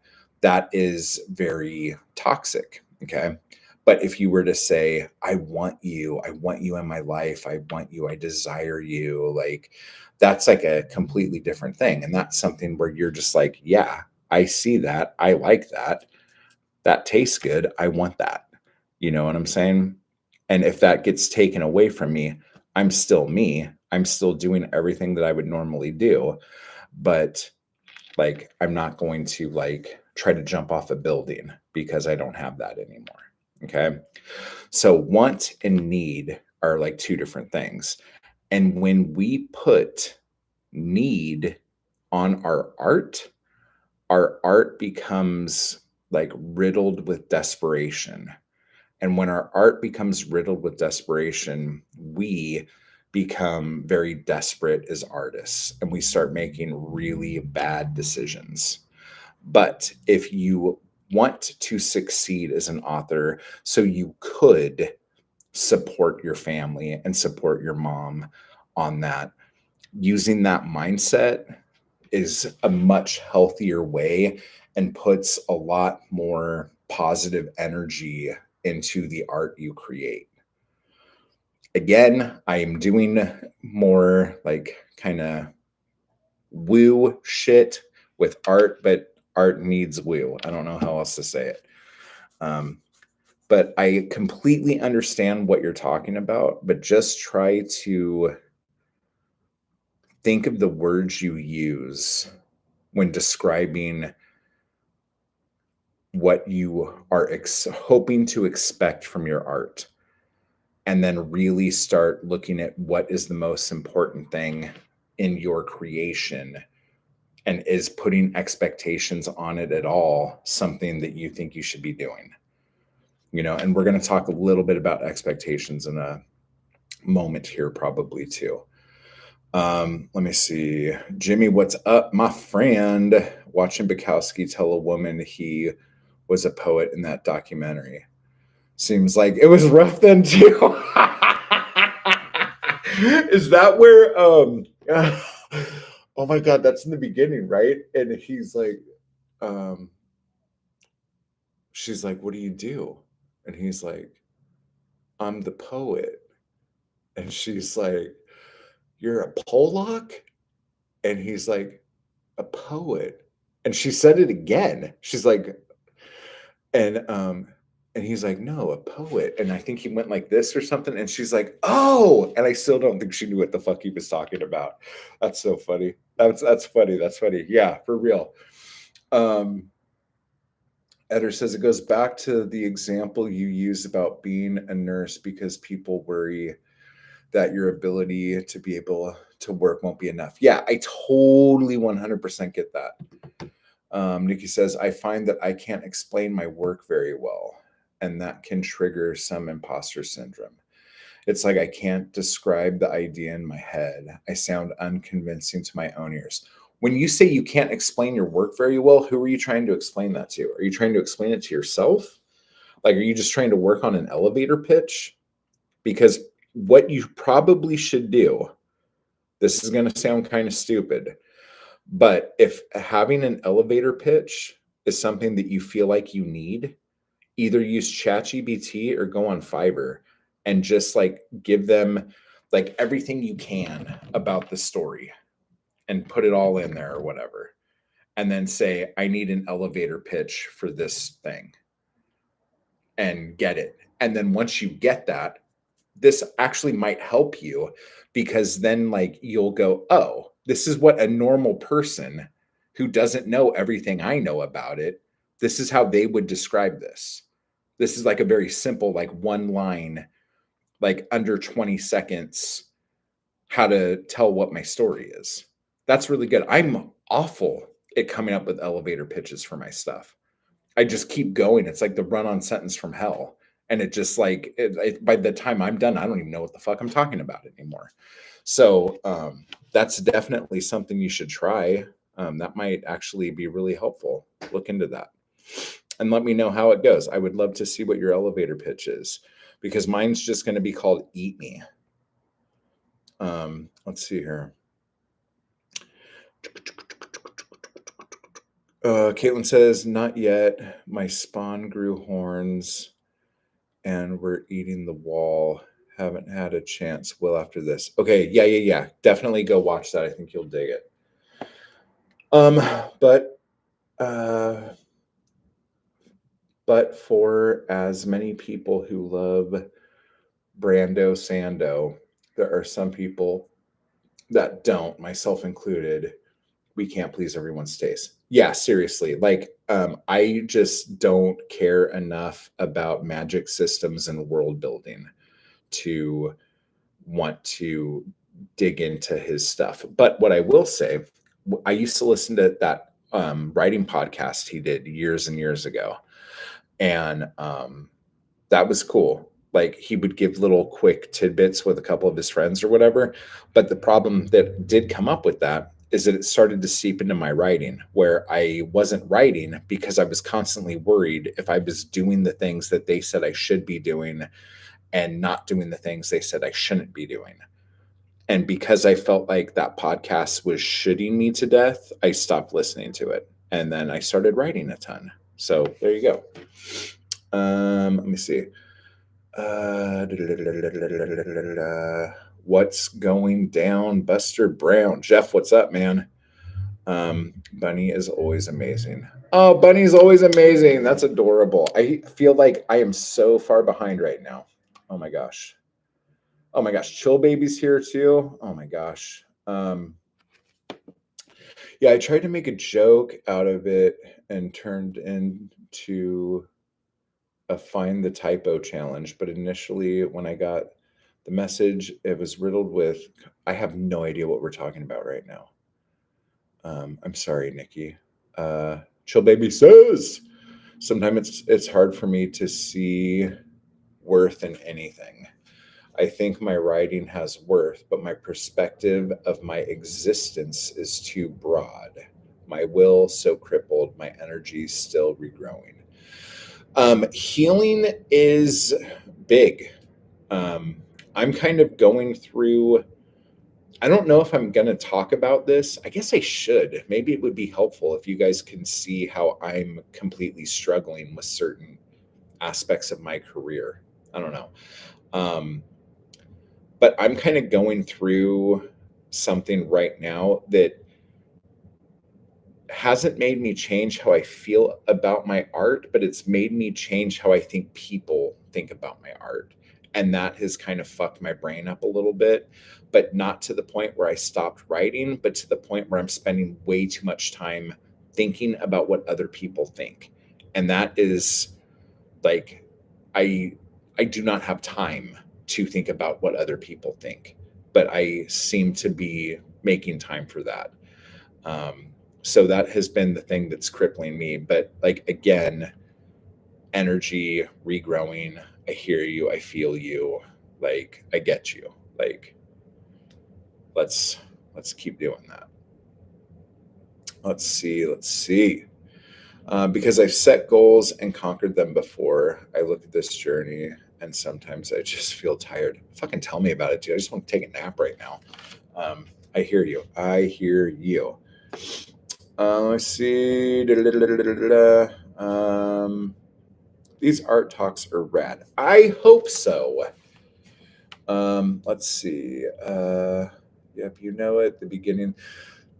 A: that is very toxic. Okay. But if you were to say, I want you in my life, I want you, I desire you, that's a completely different thing. And that's something where you're just like, yeah, I see that, I like that, that tastes good, I want that. You know what I'm saying? And if that gets taken away from me, I'm still me. I'm still doing everything that I would normally do, but like I'm not going to like try to jump off a building because I don't have that anymore. Okay? So want and need are like two different things. And when we put need on our art becomes like riddled with desperation. And when our art becomes riddled with desperation, we become very desperate as artists and we start making really bad decisions. But if you want to succeed as an author, so you could support your family and support your mom on that, using that mindset is a much healthier way and puts a lot more positive energy into the art you create. Again, I am doing more like kind of woo shit with art, but art needs woo. I don't know how else to say it. Um, but I completely understand what you're talking about, but just try to think of the words you use when describing what you are hoping to expect from your art, and then really start looking at what is the most important thing in your creation, and is putting expectations on it at all something that you think you should be doing. And we're going to talk a little bit about expectations in a moment here probably too. Let me see. Jimmy, what's up, my friend? Watching Bukowski tell a woman he was a poet in that documentary. Seems like it was rough then too. Is that where oh my god, that's in the beginning, right? And he's like, um she's like, what do you do? And he's like, I'm the poet. And she's like, you're a Pollock? And he's like, a poet. And she said it again. She's like, and he's like, no, a poet. And I think he went like this or something. And she's like, oh, and I still don't think she knew what the fuck he was talking about. That's so funny. That's funny. That's funny. Yeah, for real. Eder says it goes back to the example you used about being a nurse because people worry that your ability to be able to work won't be enough. Yeah, I totally 100% get that. Nikki says, I find that I can't explain my work very well, and that can trigger some imposter syndrome. It's like I can't describe the idea in my head. I sound unconvincing to my own ears. When you say you can't explain your work very well, who are you trying to explain that to? Are you trying to explain it to yourself? Like, are you just trying to work on an elevator pitch? Because what you probably should do, this is going to sound kind of stupid, but if having an elevator pitch is something that you feel like you need, either use ChatGPT or go on Fiverr and just like give them like everything you can about the story and put it all in there or whatever. And then say, I need an elevator pitch for this thing, and get it. And then once you get that, this actually might help you, because then like you'll go, oh, this is what a normal person who doesn't know everything I know about it, this is how they would describe this. This is like a very simple, like one line, like under 20 seconds, how to tell what my story is. That's really good. I'm awful at coming up with elevator pitches for my stuff. I just keep going. It's like the run-on sentence from hell. And it just like, by the time I'm done, I don't even know what the fuck I'm talking about anymore. So that's definitely something you should try. That might actually be really helpful. Look into that. And let me know how it goes. I would love to see what your elevator pitch is, because mine's just going to be called Eat Me. Let's see here. Caitlin says, not yet. My spawn grew horns and we're eating the wall. Haven't had a chance. Will after this. Okay, yeah. Definitely go watch that. I think you'll dig it. But But for as many people who love Brando Sando, there are some people that don't, myself included. We can't please everyone's taste. Yeah, seriously. Like, I just don't care enough about magic systems and world building to want to dig into his stuff. But what I will say, I used to listen to that writing podcast he did years and years ago. And that was cool. Like he would give little quick tidbits with a couple of his friends or whatever. But the problem that did come up with that is that it started to seep into my writing where I wasn't writing because I was constantly worried if I was doing the things that they said I should be doing and not doing the things they said I shouldn't be doing. And because I felt like that podcast was shitting me to death, I stopped listening to it. And then I started writing a ton. So there you go. Let me see. What's going down, Buster Brown? Jeff, what's up, man? Bunny is always amazing. Oh, Bunny's always amazing. That's adorable. I feel like I am so far behind right now. Oh my gosh. Oh my gosh. Chill Baby's here too. Oh my gosh. Yeah, I tried to make a joke out of it and turned into a find the typo challenge, but initially when I got the message, it was riddled with, I have no idea what we're talking about right now. I'm sorry, Nikki. Chill Baby says, sometimes it's hard for me to see worth in anything. I think my writing has worth, but my perspective of my existence is too broad. My will so crippled, my energy still regrowing. Healing is big. Um, I'm kind of going through. I don't know if I'm going to talk about this. I guess I should. Maybe it would be helpful if you guys can see how I'm completely struggling with certain aspects of my career. I don't know. But I'm kind of going through something right now that hasn't made me change how I feel about my art, but it's made me change how I think people think about my art. And that has kind of fucked my brain up a little bit, but not to the point where I stopped writing, but to the point where I'm spending way too much time thinking about what other people think. And that is like, I I do not have time to think about what other people think, but I seem to be making time for that. Um, so that has been the thing that's crippling me. But like again, energy, regrowing. I hear you. I feel you. Like I get you. Like let's let's keep doing that. Let's see. Let's see. Because I've set goals and conquered them before. I look at this journey and sometimes I just feel tired. Fucking tell me about it, dude. I just want to take a nap right now. I hear you. I hear you. Let's see. These art talks are rad. I hope so. Let's see. Yep, you know it. The beginning,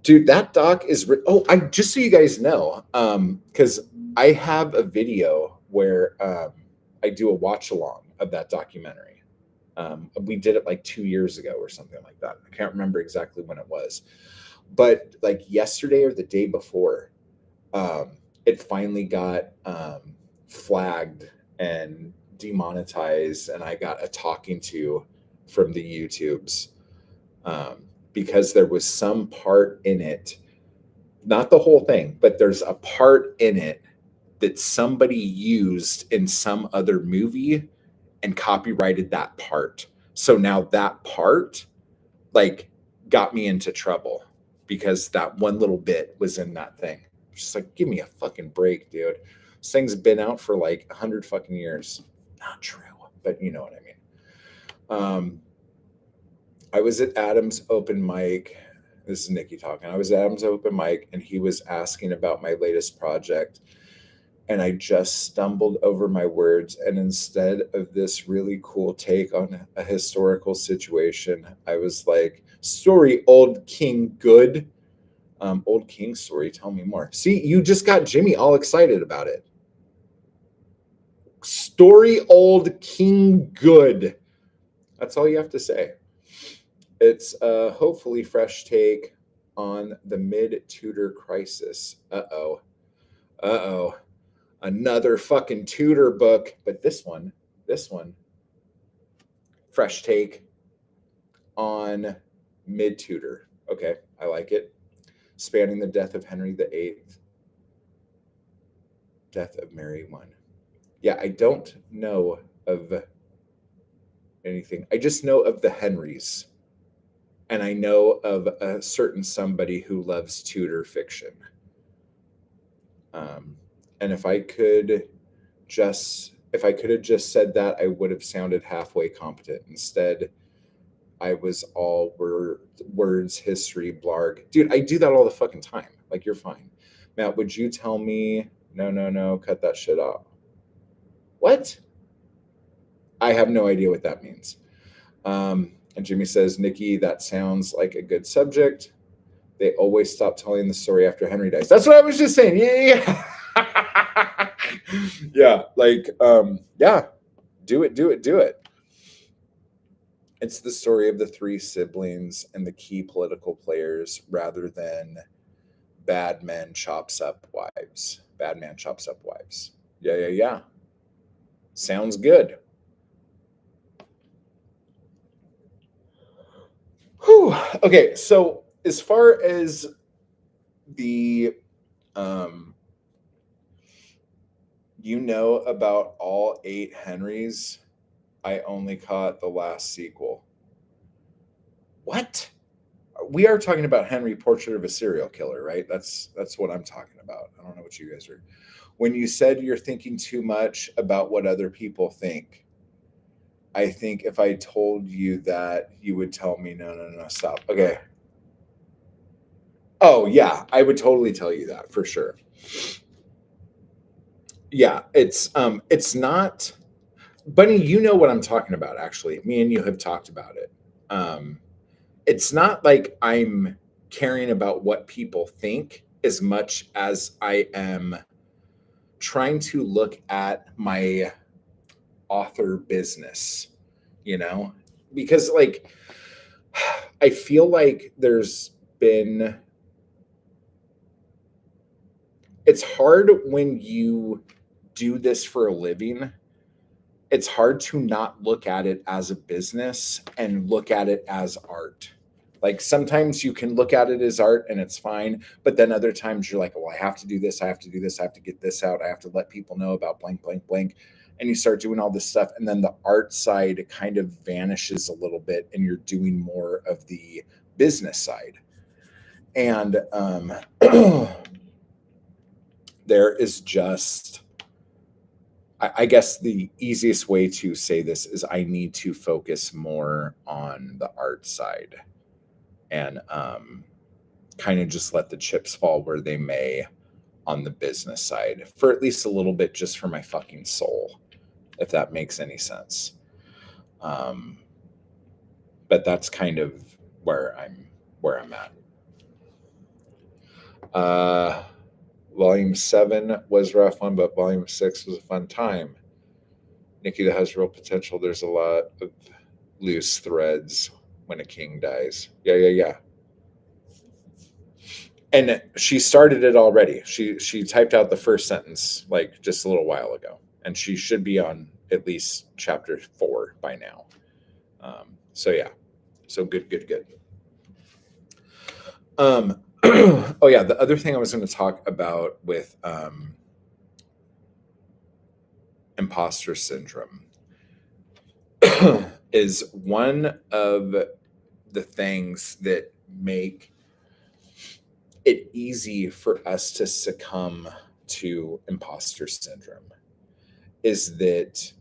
A: dude. That doc is. Oh, I just so you guys know, because I have a video where I do a watch along of that documentary. We did it like 2 years ago or something like that. I can't remember exactly when it was, but like yesterday or the day before, it finally got flagged and demonetized, and I got a talking to from the YouTubes because there was some part in it, not the whole thing, but there's a part in it that somebody used in some other movie and copyrighted that part. So now that part like got me into trouble because that one little bit was in that thing. Just like, give me a fucking break, dude. This thing's been out for like 100 fucking years. Not true, but you know what I mean. I was at Adam's open mic. This is Nikki talking. I was at Adam's open mic and he was asking about my latest project. And I just stumbled over my words. And instead of this really cool take on a historical situation, I was like, story, old king, good. Old king story, tell me more. See, you just got Jimmy all excited about it. story old king good. That's all you have to say. It's a hopefully fresh take on the mid-Tudor crisis. Uh-oh. Uh-oh. Another fucking Tudor book, but this one, fresh take on mid-Tudor. Okay, I like it. Spanning the death of Henry VIII, death of Mary I. Yeah, I don't know of anything. I just know of the Henrys, and I know of a certain somebody who loves Tudor fiction. And if I could have just said that, I would have sounded halfway competent. Instead, I was all words, history, blarg. Dude, I do that all the fucking time. Like, you're fine. Matt, would you tell me? No, cut that shit out. What? I have no idea what that means. And Jimmy says, Nikki, that sounds like a good subject. They always stop telling the story after Henry dies. That's what I was just saying. Yeah. Yeah. Like, yeah. Do it. It's the story of the three siblings and the key political players rather than bad man chops up wives. Bad man chops up wives. Yeah. Sounds good. Whew. Okay, so as far as the about all 8 Henrys, I only caught the last sequel. What? We are talking about Henry, Portrait of a Serial Killer, right? That's what I'm talking about. I don't know what you guys are. When you said you're thinking too much about what other people think, I think if I told you that, you would tell me, no, stop. Okay. Oh, yeah, I would totally tell you that for sure. Yeah, it's not, Bunny, you know what I'm talking about, actually. Me and you have talked about it. It's not like I'm caring about what people think as much as I am trying to look at my author business, because like I feel like it's hard when you do this for a living. It's hard to not look at it as a business and look at it as art. Like sometimes you can look at it as art and it's fine, but then other times you're like, well, I have to do this, I have to do this, I have to get this out, I have to let people know about blank, blank, blank. And you start doing all this stuff, and then the art side kind of vanishes a little bit, and you're doing more of the business side. And there is just, I guess the easiest way to say this is I need to focus more on the art side and kind of just let the chips fall where they may on the business side for at least a little bit, just for my fucking soul, if that makes any sense. But that's kind of where I'm at. Volume 7 was a rough one, but Volume 6 was a fun time. Nikki, that has real potential. There's a lot of loose threads when a king dies. Yeah. And she started it already. She typed out the first sentence like just a little while ago, and she should be on at least chapter 4 by now. So yeah, so good. Oh yeah, the other thing I was going to talk about with imposter syndrome is one of the things that make it easy for us to succumb to imposter syndrome is that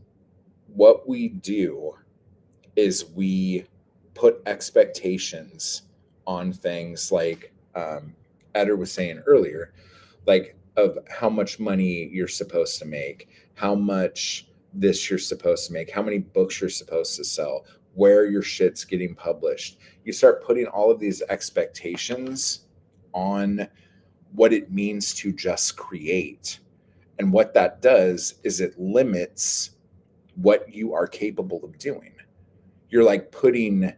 A: what we do is we put expectations on things like Eder was saying earlier, like of how much money you're supposed to make, how much this you're supposed to make, how many books you're supposed to sell, where your shit's getting published. You start putting all of these expectations on what it means to just create. And what that does is it limits what you are capable of doing. You're like putting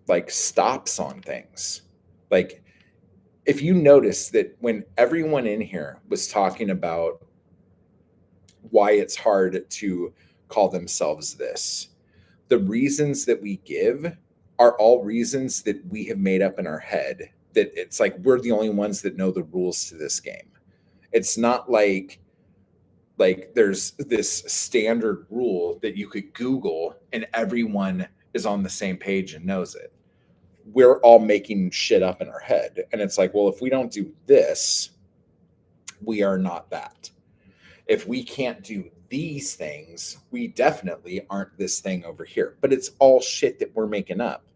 A: like stops on things. Like, if you notice that when everyone in here was talking about why it's hard to call themselves this, the reasons that we give are all reasons that we have made up in our head, that it's like we're the only ones that know the rules to this game. It's not like there's this standard rule that you could Google and everyone is on the same page and knows it. We're all making shit up in our head. And it's like, well, if we don't do this, we are not that. If we can't do these things, we definitely aren't this thing over here. But it's all shit that we're making up.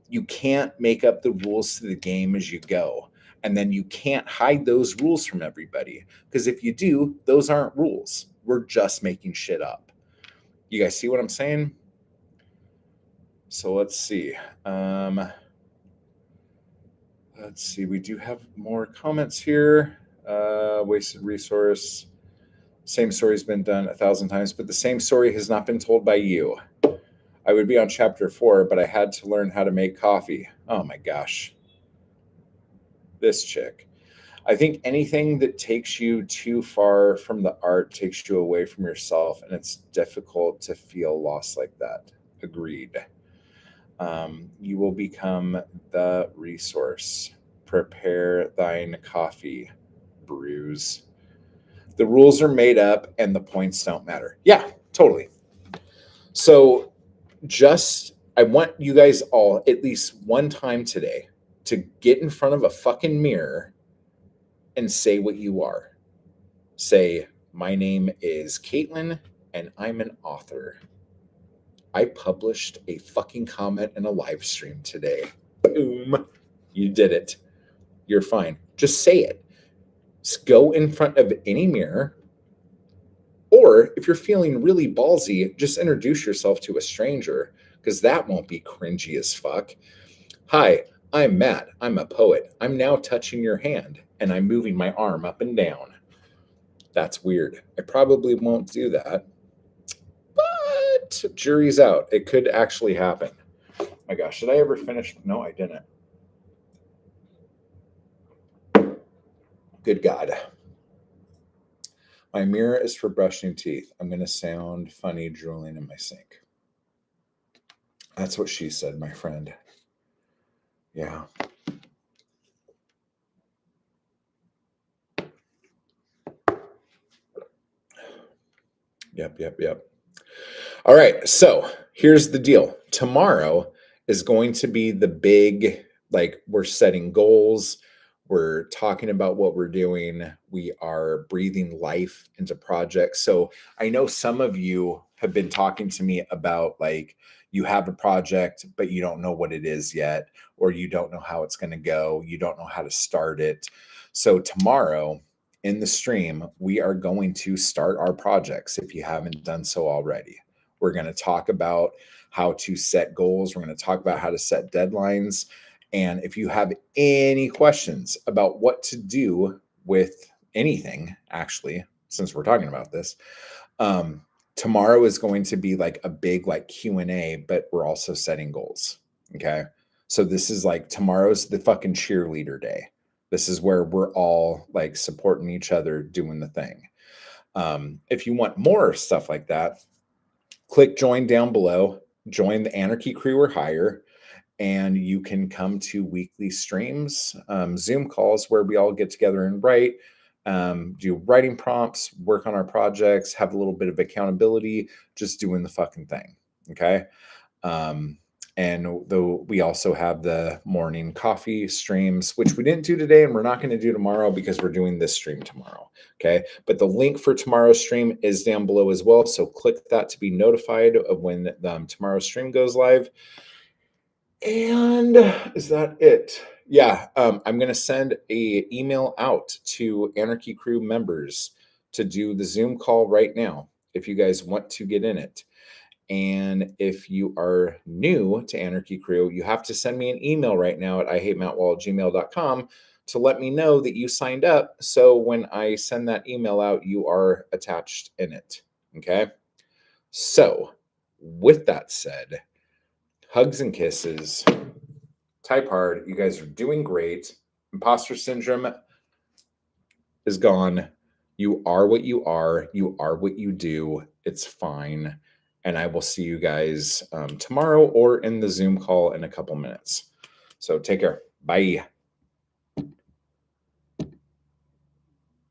A: You can't make up the rules to the game as you go. And then you can't hide those rules from everybody. Because if you do, those aren't rules. We're just making shit up. You guys see what I'm saying? So let's see. Let's see. We do have more comments here. Wasted resource. Same story's been done 1,000 times, but the same story has not been told by you. I would be on chapter 4, but I had to learn how to make coffee. Oh my gosh. This chick. I think anything that takes you too far from the art takes you away from yourself, and it's difficult to feel lost like that. Agreed. You will become the resource. Prepare thine coffee, brews. The rules are made up and the points don't matter. Yeah, totally. So I want you guys all at least one time today to get in front of a fucking mirror and say what you are. Say, my name is Caitlin and I'm an author. I published a fucking comment in a live stream today. Boom. You did it. You're fine. Just say it. Just go in front of any mirror. Or if you're feeling really ballsy, just introduce yourself to a stranger, because that won't be cringy as fuck. Hi, I'm Matt. I'm a poet. I'm now touching your hand and I'm moving my arm up and down. That's weird. I probably won't do that. But jury's out. It could actually happen. My gosh, did I ever finish? No, I didn't. Good God. My mirror is for brushing teeth. I'm going to sound funny drooling in my sink. That's what she said, my friend. Yeah. Yep. All right. So here's the deal. Tomorrow is going to be the big, like, we're setting goals. We're talking about what we're doing. We are breathing life into projects. So I know some of you have been talking to me about, like, you have a project, but you don't know what it is yet, or you don't know how it's going to go. You don't know how to start it. So tomorrow in the stream, we are going to start our projects if you haven't done so already. We're going to talk about how to set goals. We're going to talk about how to set deadlines. And if you have any questions about what to do with anything, actually, since we're talking about this, tomorrow is going to be like a big like Q&A, but we're also setting goals. Okay. So this is like, tomorrow's the fucking cheerleader day. This is where we're all like supporting each other, doing the thing. If you want more stuff like that, click join down below, join the Anarchy Crew or higher, and you can come to weekly streams, Zoom calls where we all get together and write, do writing prompts, work on our projects, have a little bit of accountability, just doing the fucking thing. Okay. And though we also have the morning coffee streams, which we didn't do today and we're not going to do tomorrow because we're doing this stream tomorrow. Okay. But the link for tomorrow's stream is down below as well. So click that to be notified of when tomorrow's stream goes live. And is that it? Yeah. I'm going to send a email out to Anarchy Crew members to do the Zoom call right now, if you guys want to get in it. And if you are new to Anarchy Crew, you have to send me an email right now at ihatemattwall@gmail.com to let me know that you signed up. So when I send that email out, you are attached in it. Okay. So, with that said, hugs and kisses. Type hard. You guys are doing great. Imposter syndrome is gone. You are what you are. You are what you do. It's fine. And I will see you guys tomorrow or in the Zoom call in a couple minutes. So take care. Bye.